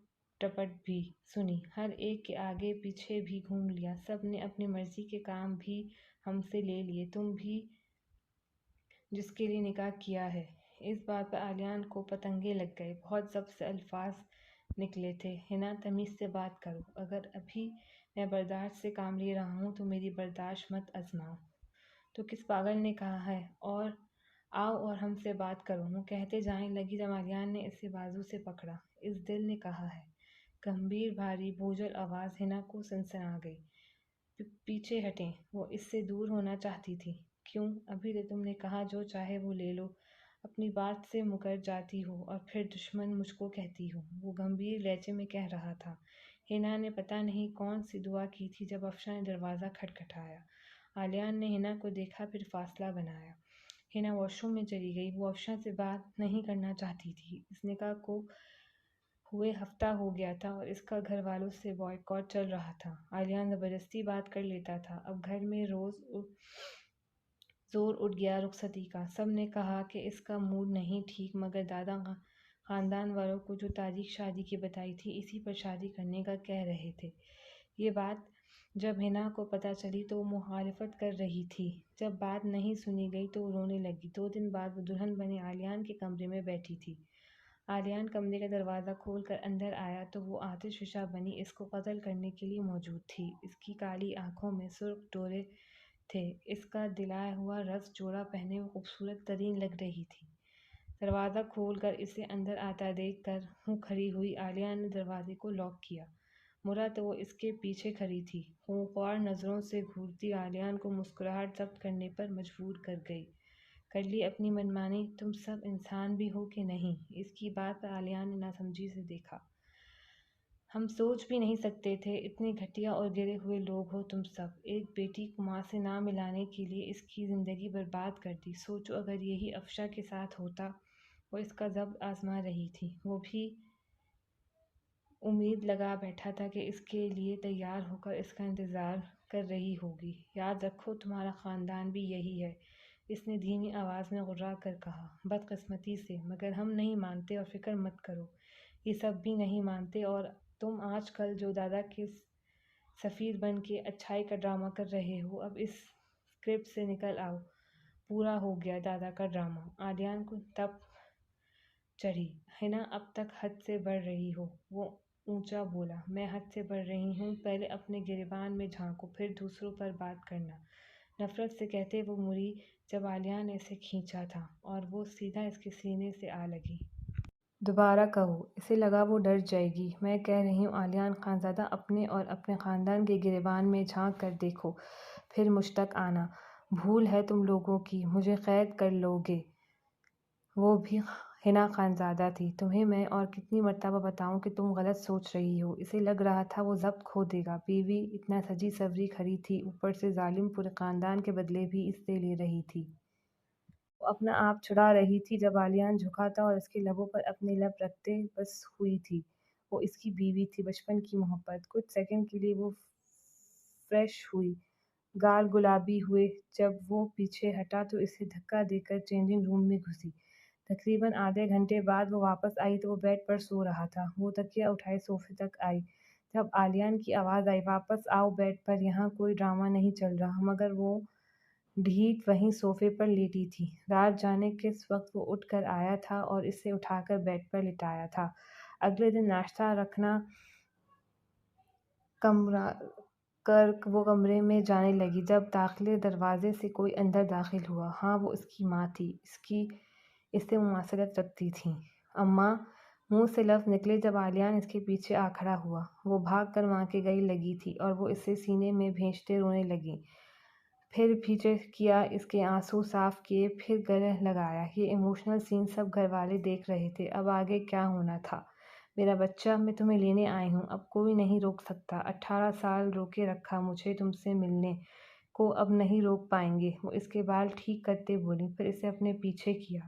ٹپٹ بھی سنی، ہر ایک کے آگے پیچھے بھی گھوم لیا، سب نے اپنی مرضی کے کام بھی ہم سے لے لیے، تم بھی جس کے لیے نکاح کیا ہے۔ اس بات پر آلیان کو پتنگے لگ گئے۔ بہت ضبط سے الفاظ نکلے تھے۔ ہنا تمیز سے بات کرو، اگر ابھی میں برداشت سے کام لے رہا ہوں تو میری برداشت مت آزماؤ۔ تو کس پاگل نے کہا ہے اور آؤ اور ہم سے بات کرو؟ وہ کہتے جانے لگی جب آلیان نے اسے بازو سے پکڑا۔ اس دل نے کہا ہے۔ گمبھیر بھاری بوجھل آواز ہنا کو سنسنا گئی۔ پیچھے ہٹیں، وہ اس سے دور ہونا چاہتی تھی۔ کیوں؟ ابھی تو تم نے کہا جو چاہے وہ لے لو، اپنی بات سے مکر جاتی ہو اور پھر دشمن مجھ کو کہتی ہو، وہ گمبھیر لہجے میں کہہ رہا تھا۔ ہنا نے پتہ نہیں کون سی دعا کی تھی جب افشاں نے دروازہ کھٹکھٹایا۔ آلیان نے ہنا کو دیکھا، پھر فاصلہ بنایا۔ ہنا واش روم میں چلی گئی۔ وہ افشاں سے بات نہیں کرنا چاہتی تھی۔ اس نکاح کو ہوئے ہفتہ ہو گیا تھا اور اس کا گھر والوں سے بائیکاٹ چل رہا تھا۔ آلیان زبردستی بات کر لیتا تھا۔ اب گھر میں زور اٹھ گیا رخصتی کا۔ سب نے کہا کہ اس کا موڈ نہیں ٹھیک، مگر دادا خاندان والوں کو جو تاریخ شادی کی بتائی تھی، اسی پر شادی کرنے کا کہہ رہے تھے۔ یہ بات جب ہنا کو پتہ چلی تو وہ مخالفت کر رہی تھی۔ جب بات نہیں سنی گئی تو وہ رونے لگی۔ 2 دن بعد وہ دلہن بنے آلیان کے کمرے میں بیٹھی تھی۔ آلیان کمرے کا دروازہ کھول کر اندر آیا تو وہ آتش فشاں بنی اس کو قتل کرنے کے لیے موجود تھی۔ اس کی کالی آنکھوں میں سرخ ڈورے تھے۔ اس کا دلایا ہوا رز جوڑا پہنے وہ خوبصورت ترین لگ رہی تھی۔ دروازہ کھول کر اسے اندر آتا دیکھ کر ہوں کھڑی ہوئی عالیہ نے دروازے کو لاک کیا۔ مرا تو وہ اس کے پیچھے کھڑی تھی، خوار نظروں سے گھورتی عالیہ کو مسکراہٹ ضبط کرنے پر مجبور کر گئی۔ کر لی اپنی منمانی، تم سب انسان بھی ہو کہ نہیں؟ اس کی بات پر عالیہ نے ناسمجھی سے دیکھا۔ ہم سوچ بھی نہیں سکتے تھے، اتنے گھٹیا اور گرے ہوئے لوگ ہو تم سب۔ ایک بیٹی کو ماں سے نہ ملانے کے لیے اس کی زندگی برباد کر دی۔ سوچو اگر یہی افشا کے ساتھ ہوتا۔ وہ اس کا ضبط آزما رہی تھی، وہ بھی امید لگا بیٹھا تھا کہ اس کے لیے تیار ہو کر اس کا انتظار کر رہی ہوگی۔ یاد رکھو تمہارا خاندان بھی یہی ہے، اس نے دھیمی آواز میں غرا کر کہا۔ بدقسمتی سے، مگر ہم نہیں مانتے اور فکر مت کرو، یہ سب بھی نہیں مانتے۔ اور تم آج کل جو دادا کے سفیر بن کے اچھائی کا ڈرامہ کر رہے ہو، اب اس اسکرپٹ سے نکل آؤ، پورا ہو گیا دادا کا ڈرامہ۔ عالیہ کو تپ چڑھی۔ حنا اب تک حد سے بڑھ رہی ہو، وہ اونچا بولا۔ میں حد سے بڑھ رہی ہوں؟ پہلے اپنے گریبان میں جھانکو، پھر دوسروں پر بات کرنا، نفرت سے کہتے وہ مڑی جب عالیہ نے اسے کھینچا تھا اور وہ سیدھا اس کے سینے سے آ لگی۔ دوبارہ کہو، اسے لگا وہ ڈر جائے گی۔ میں کہہ رہی ہوں عالیہ خانزادہ، اپنے اور اپنے خاندان کے گریبان میں جھانک کر دیکھو، پھر مجھ تک آنا۔ بھول ہے تم لوگوں کی، مجھے قید کر لو گے۔ وہ بھی حنا خانزادہ تھی، تمہیں میں اور کتنی مرتبہ بتاؤں کہ تم غلط سوچ رہی ہو۔ اسے لگ رہا تھا وہ ضبط کھو دے گا، بیوی اتنا سجی سوری کھڑی تھی، اوپر سے ظالم پورے خاندان کے بدلے بھی اس سے لے رہی تھی۔ وہ اپنا آپ چھڑا رہی تھی جب عالیہ جھکا تھا اور اس کے لبوں پر اپنے لب رکھتے بس ہوئی تھی۔ وہ اس کی بیوی تھی، بچپن کی محبت۔ کچھ سیکنڈ کے لیے وہ فریش ہوئی، گال گلابی ہوئے۔ جب وہ پیچھے ہٹا تو اسے دھکا دے کر چینجنگ روم میں گھسی۔ تقریباً آدھے گھنٹے بعد وہ واپس آئی تو وہ بیڈ پر سو رہا تھا۔ وہ تکیہ اٹھائے صوفے تک آئی، جب عالیہ کی آواز آئی، واپس آؤ بیڈ پر، یہاں کوئی ڈرامہ نہیں چل رہا۔ مگر وہ ڈھیٹ وہیں صوفے پر لیٹی تھی۔ رات جانے کس وقت وہ اٹھ کر آیا تھا اور اسے اٹھا کر بیڈ پر لٹایا تھا۔ اگلے دن ناشتہ رکھنا کر وہ کمرے میں جانے لگی جب داخلے دروازے سے کوئی اندر داخل ہوا۔ ہاں، وہ اس کی ماں تھی، اس سے مماثلت رکھتی تھی۔ اماں، منہ سے لفظ نکلے جب عالیہ اس کے پیچھے آ کھڑا ہوا۔ وہ بھاگ کر ماں کے گلے لگی تھی اور وہ اسے سینے میں بھینچتے رونے لگی۔ پھر پیچھے کیا، اس کے آنسو صاف کیے، پھر گلے لگایا۔ یہ ایموشنل سین سب گھر والے دیکھ رہے تھے۔ اب آگے کیا ہونا تھا؟ میرا بچہ، میں تمہیں لینے آئی ہوں، اب کوئی نہیں روک سکتا۔ 18 سال روکے رکھا مجھے تم سے ملنے کو، اب نہیں روک پائیں گے۔ وہ اس کے بال ٹھیک کرتے بولی، پھر اسے اپنے پیچھے کیا۔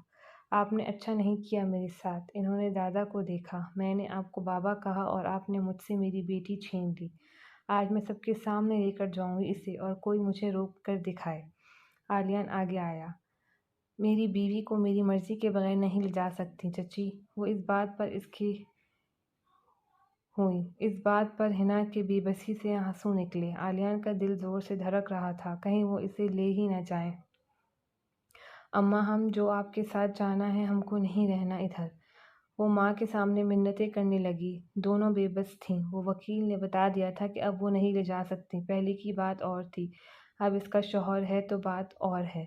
آپ نے اچھا نہیں کیا میرے ساتھ۔ انہوں نے دادا کو دیکھا، میں نے آپ کو بابا کہا اور آپ نے مجھ سے میری بیٹی چھین لی۔ آج میں سب کے سامنے لے کر جاؤں گی اسے، اور کوئی مجھے روک کر دکھائے۔ عالیہ آگے آیا۔ میری بیوی کو میری مرضی کے بغیر نہیں لے جا سکتی چچی۔ وہ اس بات پر اس کی ہوئی۔ اس بات پر حنا کے بے بسی سے آنسو نکلے۔ عالیہ کا دل زور سے دھڑک رہا تھا، کہیں وہ اسے لے ہی نہ جائیں۔ اماں، ہم جو آپ کے ساتھ جانا ہے، ہم کو نہیں رہنا ادھر۔ وہ ماں کے سامنے منتیں کرنے لگی۔ دونوں بے بس تھیں۔ وہ وکیل نے بتا دیا تھا کہ اب وہ نہیں لے جا سکتی۔ پہلے کی بات اور تھی، اب اس کا شوہر ہے تو بات اور ہے۔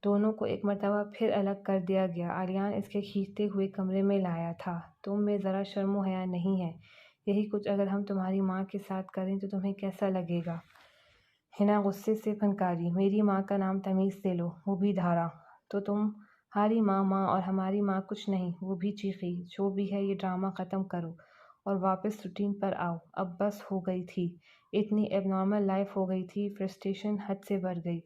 دونوں کو ایک مرتبہ پھر الگ کر دیا گیا۔ عالیہ اس کے کھینچتے ہوئے کمرے میں لایا تھا۔ تم میں ذرا شرم و حیا نہیں ہے؟ یہی کچھ اگر ہم تمہاری ماں کے ساتھ کریں تو تمہیں کیسا لگے گا؟ حنا غصے سے پھنکاری۔ میری ماں کا نام تمیز سے لو، وہ بھی دھارا۔ تو تمہاری ماں اور ہماری ماں کچھ نہیں، وہ بھی چیخی۔ جو بھی ہے یہ ڈرامہ ختم کرو اور واپس روٹین پر آؤ۔ اب بس ہو گئی تھی، اتنی ایب نارمل لائف ہو گئی تھی، فرسٹریشن حد سے بڑھ گئی۔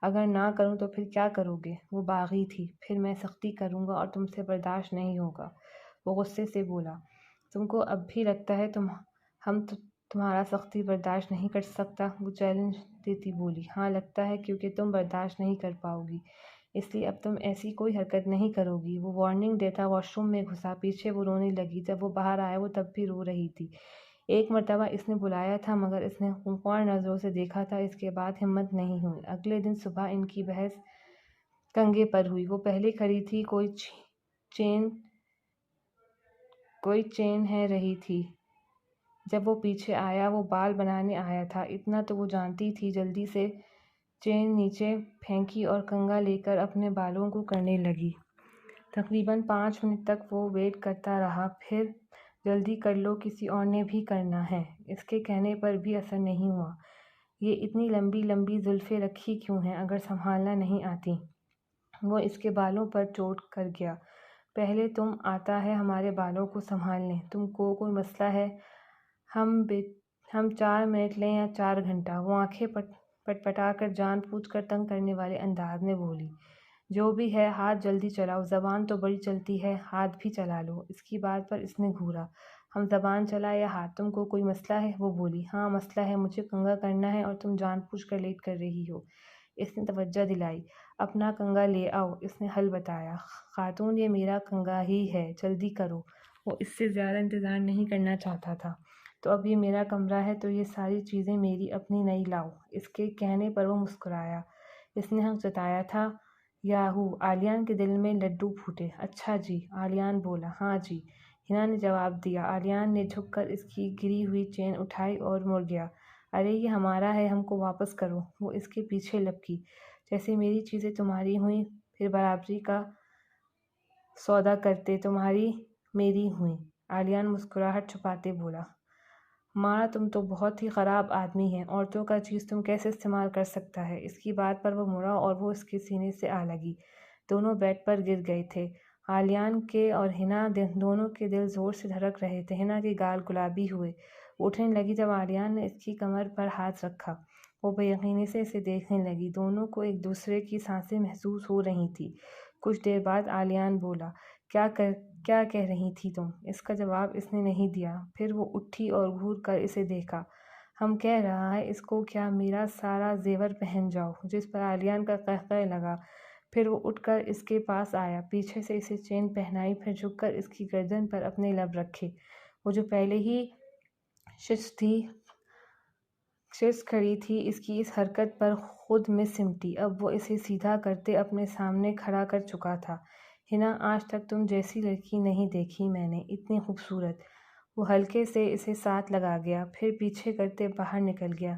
اگر نہ کروں تو پھر کیا کرو گے؟ وہ باغی تھی۔ پھر میں سختی کروں گا اور تم سے برداشت نہیں ہوگا۔ وہ غصے سے بولا۔ تم کو اب بھی لگتا ہے ہم تمہارا سختی برداشت نہیں کر سکتا؟ وہ چیلنج دیتی بولی۔ ہاں لگتا ہے، کیونکہ تم برداشت نہیں کر پاؤ گی، اس لیے اب تم ایسی کوئی حرکت نہیں کرو گی۔ وہ وارننگ دیتا واش روم میں گھسا۔ پیچھے وہ رونے لگی۔ جب وہ باہر آیا وہ تب بھی رو رہی تھی۔ ایک مرتبہ اس نے بلایا تھا مگر اس نے خوار نظروں سے دیکھا تھا، اس کے بعد ہمت نہیں ہوئی۔ اگلے دن صبح ان کی بحث کنگھے پر ہوئی۔ وہ پہلے کھڑی تھی، کوئی چین ہے رہی تھی۔ جب وہ پیچھے آیا، وہ بال بنانے آیا تھا، اتنا تو وہ جانتی تھی۔ جلدی سے چین نیچے پھینکی اور کنگھا لے کر اپنے بالوں کو کرنے لگی۔ تقریباً 5 منٹ تک وہ ویٹ کرتا رہا، پھر جلدی کر لو، کسی اور نے بھی کرنا ہے۔ اس کے کہنے پر بھی اثر نہیں ہوا۔ یہ اتنی لمبی لمبی زلفیں رکھی کیوں ہیں اگر سنبھالنا نہیں آتی؟ وہ اس کے بالوں پر چوٹ کر گیا۔ پہلے تم آتا ہے ہمارے بالوں کو سنبھالنے، تم کو کوئی مسئلہ ہے؟ ہم 4 منٹ لیں یا 4 گھنٹہ؟ وہ آنکھیں پٹپٹا کر جان بوجھ کر تنگ کرنے والے انداز میں بولی۔ جو بھی ہے، ہاتھ جلدی چلاؤ، زبان تو بڑی چلتی ہے، ہاتھ بھی چلا لو۔ اس کی بات پر اس نے گھورا۔ ہم زبان چلائیں یا ہاتھ؟ تم کو کوئی مسئلہ ہے؟ وہ بولی۔ ہاں مسئلہ ہے، مجھے کنگھا کرنا ہے اور تم جان بوجھ کر لیٹ کر رہی ہو۔ اس نے توجہ دلائی۔ اپنا کنگھا لے آؤ، اس نے حل بتایا۔ خاتون، یہ میرا کنگھا ہی ہے، جلدی کرو۔ وہ اس سے زیادہ انتظار نہیں کرنا چاہتا تھا۔ تو اب یہ میرا کمرہ ہے تو یہ ساری چیزیں میری اپنی نئی لاؤ۔ اس کے کہنے پر وہ مسکرایا۔ اس نے حق جتایا تھا۔ یاہو! آلیان کے دل میں لڈو پھوٹے۔ اچھا جی، آلیان بولا۔ ہاں جی، ہنا نے جواب دیا۔ آلیان نے جھک کر اس کی گری ہوئی چین اٹھائی اور مڑ گیا۔ ارے یہ ہمارا ہے، ہم کو واپس کرو۔ وہ اس کے پیچھے لپکی۔ جیسے میری چیزیں تمہاری ہوئیں، پھر برابری کا سودا کرتے تمہاری میری ہوئیں۔ آلیان مسکراہٹ چھپاتے بولا۔ مارا، تم تو بہت ہی خراب آدمی ہیں، عورتوں کا چیز تم کیسے استعمال کر سکتا ہے؟ اس کی بات پر وہ مڑا اور وہ اس کے سینے سے آ لگی۔ دونوں بیڈ پر گر گئے تھے۔ آلیان کے اور ہنا دونوں کے دل زور سے دھڑک رہے تھے۔ ہنا کے گال گلابی ہوئے۔ وہ اٹھنے لگی جب آلیان نے اس کی کمر پر ہاتھ رکھا۔ وہ بے یقینی سے اسے دیکھنے لگی۔ دونوں کو ایک دوسرے کی سانسیں محسوس ہو رہی تھیں۔ کچھ دیر بعد آلیان بولا۔ کیا کہہ رہی تھی تم؟ اس کا جواب اس نے نہیں دیا۔ پھر وہ اٹھی اور گھور کر اسے دیکھا۔ ہم کہہ رہا ہے اس کو کیا میرا سارا زیور پہن جاؤ، جس پر آلیان کا قہقہے لگا۔ پھر وہ اٹھ کر اس کے پاس آیا، پیچھے سے اسے چین پہنائی، پھر جھک کر اس کی گردن پر اپنے لب رکھے۔ وہ جو پہلے ہی شست کھڑی تھی، اس کی اس حرکت پر خود میں سمٹی۔ اب وہ اسے سیدھا کرتے اپنے سامنے کھڑا کر چکا تھا۔ ہنا، آج تک تم جیسی لڑکی نہیں دیکھی میں نے، اتنی خوبصورت۔ وہ ہلکے سے اسے ساتھ لگا گیا، پھر پیچھے کرتے باہر نکل گیا۔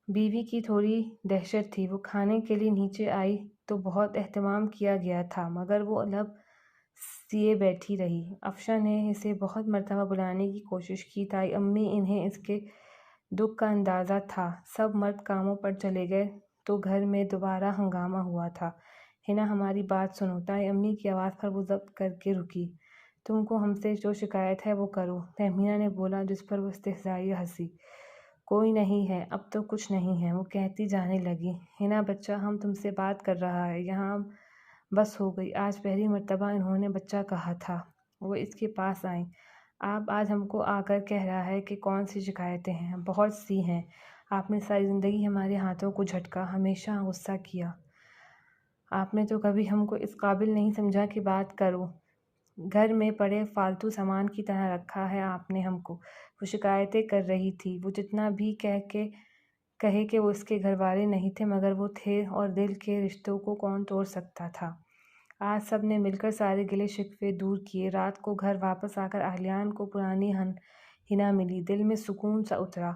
بیوی کی تھوڑی دہشت تھی۔ وہ کھانے کے لیے نیچے آئی تو بہت اہتمام کیا گیا تھا، مگر وہ لب سیے بیٹھی رہی۔ افشاں نے اسے بہت مرتبہ بلانے کی کوشش کی، تائی امی انہیں اس کے دکھ کا اندازہ تھا۔ سب مرد کاموں پر چلے گئے تو گھر میں دوبارہ ہنگامہ ہوا تھا۔ ہنا، ہماری بات سنو۔ تائی امی کی آواز پر وہ ضبط کر کے رکی۔ تم کو ہم سے جو شکایت ہے وہ کرو، تہمینہ نے بولا، جس پر وہ استہزائیہ ہنسی۔ کوئی نہیں ہے، اب تو کچھ نہیں ہے، وہ کہتی جانے لگی۔ ہنا بچہ ہم تم سے بات کر رہا ہے یہاں، بس ہو گئی، آج پہلی مرتبہ انہوں نے بچہ کہا تھا۔ وہ اس کے پاس آئیں۔ آپ آج ہم کو آ کر کہہ رہا ہے کہ کون سی شکایتیں ہیں؟ بہت سی ہیں۔ آپ نے ساری زندگی ہمارے ہاتھوں کو جھٹکا، ہمیشہ غصہ کیا۔ آپ نے تو کبھی ہم کو اس قابل نہیں سمجھا کہ بات کرو۔ گھر میں پڑے فالتو سامان کی طرح رکھا ہے آپ نے ہم کو۔ وہ شکایتیں کر رہی تھی۔ وہ جتنا بھی کہے کہ وہ اس کے گھر والے نہیں تھے، مگر وہ تھے، اور دل کے رشتوں کو کون توڑ سکتا تھا؟ آج سب نے مل کر سارے گلے شکوے دور کیے۔ رات کو گھر واپس آ کر آلیان کو پرانی ہنا ملی۔ دل میں سکون سا اترا۔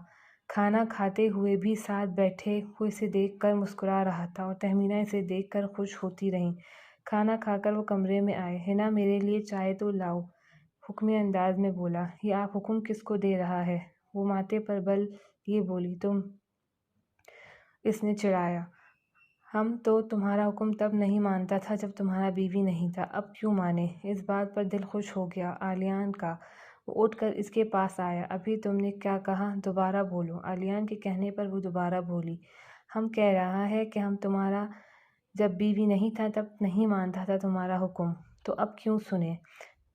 کھانا کھاتے ہوئے بھی ساتھ بیٹھے وہ اسے دیکھ کر مسکرا رہا تھا، اور تہمینہ اسے دیکھ کر خوش ہوتی رہیں۔ کھانا کھا کر وہ کمرے میں آئے۔ ہنا، میرے لیے چائے تو لاؤ، حکمی انداز میں بولا۔ یہ آپ حکم کس کو دے رہا ہے؟ وہ ماتھے پر بل لیے بولی۔ تم، اس نے چڑھایا۔ ہم تو تمہارا حکم تب نہیں مانتا تھا جب تمہارا بیوی نہیں تھا، اب کیوں مانے؟ اس بات پر دل خوش ہو گیا آلیان کا۔ وہ اٹھ کر اس کے پاس آیا۔ ابھی تم نے کیا کہا؟ دوبارہ بولو۔ آلیان کے کہنے پر وہ دوبارہ بولی۔ ہم کہہ رہا ہے کہ ہم تمہارا جب بیوی نہیں تھا تب نہیں مانتا تھا تمہارا حکم، تو اب کیوں سنیں؟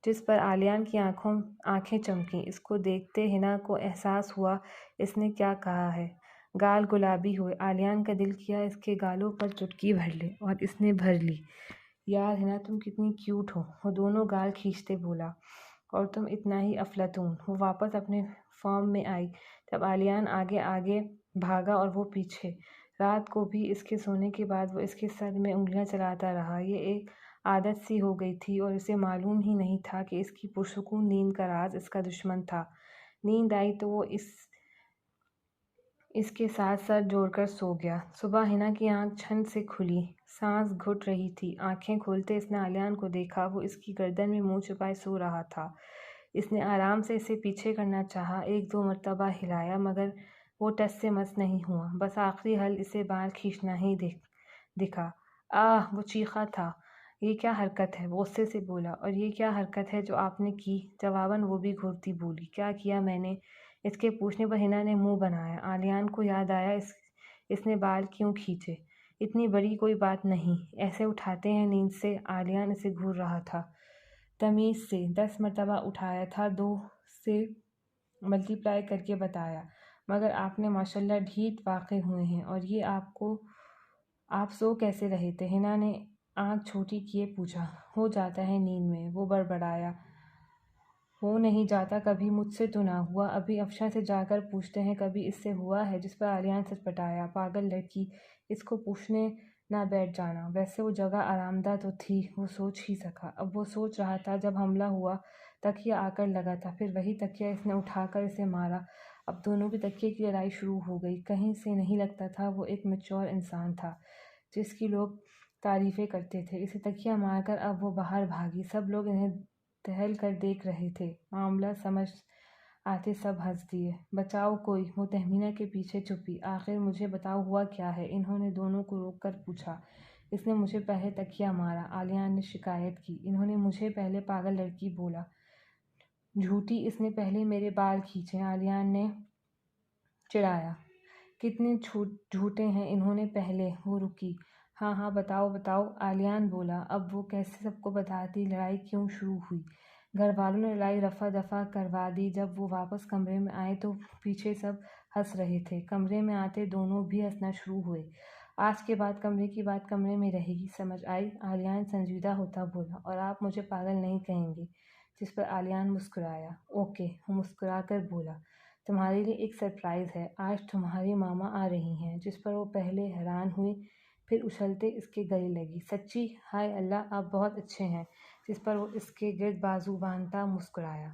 جس پر آلیان کی آنکھیں چمکیں۔ اس کو دیکھتے ہنا کو احساس ہوا اس نے کیا کہا ہے۔ گال گلابی ہوئے۔ آلیان کا دل کیا اس کے گالوں پر چٹکی بھر لے، اور اس نے بھر لی۔ یار ہنا، تم کتنی کیوٹ ہو، وہ دونوں گال کھینچتے بولا۔ اور تم اتنا ہی افلاطون۔ وہ واپس اپنے فارم میں آئی تب آلیان آگے آگے بھاگا اور وہ پیچھے۔ رات کو بھی اس کے سونے کے بعد وہ اس کے سر میں انگلیاں چلاتا رہا۔ یہ ایک عادت سی ہو گئی تھی، اور اسے معلوم ہی نہیں تھا کہ اس کی پرسکون نیند کا راز اس کا دشمن تھا۔ نیند آئی تو وہ اس کے ساتھ سر جوڑ کر سو گیا۔ صبح ہنا کی آنکھ چھن سے کھلی، سانس گھٹ رہی تھی۔ آنکھیں کھولتے اس نے علیان کو دیکھا، وہ اس کی گردن میں منہ چھپائے سو رہا تھا۔ اس نے آرام سے اسے پیچھے کرنا چاہا، ایک دو مرتبہ ہلایا، مگر وہ ٹس سے مس نہیں ہوا۔ بس آخری حل اسے بال کھینچنا ہی دکھا۔ آہ! وہ چیخا تھا۔ یہ کیا حرکت ہے؟ وہ غصے سے بولا۔ اور یہ کیا حرکت ہے جو آپ نے کی؟ جواباً وہ بھی گھورتی بولی۔ کیا کیا میں نے؟ اس کے پوچھنے پر ہنا نے منہ بنایا۔ علیان کو یاد آیا اس نے بال کیوں کھینچے۔ اتنی بڑی کوئی بات نہیں، ایسے اٹھاتے ہیں نیند سے۔ علیان اسے گھور رہا تھا۔ تمیز سے 10 مرتبہ اٹھایا تھا، 2 سے ملٹی پلائی کر کے بتایا۔ مگر آپ نے ماشاءاللہ ڈھیٹ واقع ہوئے ہیں، اور یہ آپ سو کیسے رہے تھے؟ ہنا نے آنکھ چھوٹی کیے پوچھا۔ ہو جاتا ہے نیند میں، وہ بڑبڑایا۔ ہو نہیں جاتا کبھی، مجھ سے تو نہ ہوا۔ ابھی افشاں سے جا کر پوچھتے ہیں کبھی اس سے ہوا ہے؟ جس پر علیان سٹپٹایا۔ پاگل لڑکی، اس کو پوچھنے نہ بیٹھ جانا۔ ویسے وہ جگہ آرام دہ تو تھی، وہ سوچ ہی سکا۔ اب وہ سوچ رہا تھا جب حملہ ہوا تکیہ آ کر لگا تھا، پھر وہی تکیہ اس نے اٹھا کر اسے مارا۔ اب دونوں کی تکیے کی لڑائی شروع ہو گئی۔ کہیں سے نہیں لگتا تھا وہ ایک میچور انسان تھا جس کی لوگ تعریفیں کرتے تھے۔ اسے تکیہ مار کر اب وہ باہر بھاگی۔ سب لوگ انہیں دہل کر دیکھ رہے تھے۔ معاملہ سمجھ آتے سب ہنس دیے۔ بچاؤ کوئی، وہ تہمینہ کے پیچھے چھپی۔ آخر مجھے بتاؤ ہوا کیا ہے؟ انہوں نے دونوں کو روک کر پوچھا۔ اس نے مجھے پہلے تکیہ مارا، علیان نے شکایت کی۔ انہوں نے مجھے پہلے پاگل لڑکی بولا۔ جھوٹی، اس نے پہلے میرے بال کھینچے، علیان نے چڑھایا۔ کتنے جھوٹے ہیں، انہوں نے پہلے۔ وہ رکی۔ ہاں ہاں بتاؤ بتاؤ، علیان بولا۔ اب وہ کیسے سب کو بتاتی لڑائی کیوں شروع ہوئی؟ گھر والوں نے لڑائی رفع دفع کروا دی۔ جب وہ واپس کمرے میں آئے تو پیچھے سب ہنس رہے تھے۔ کمرے میں آتے دونوں بھی ہنسنا شروع ہوئے۔ آج کے بعد کمرے کی بات کمرے میں رہے گی، سمجھ آئی؟ علیان سنجیدہ ہوتا بولا۔ اور آپ مجھے پاگل نہیں کہیں گے؟ جس پر علیان مسکرایا۔ اوکے، وہ مسکرا کر بولا۔ تمہارے لیے ایک سرپرائز ہے، آج تمہاری ماما آ رہی ہیں۔ جس پر وہ پہلے حیران ہوئی، پھر اچھلتے اس کے گلے لگی۔ سچی؟ ہائے اللہ، آپ بہت اچھے ہیں۔ جس پر وہ اس کے گرد بازو باندھتا مسکرایا۔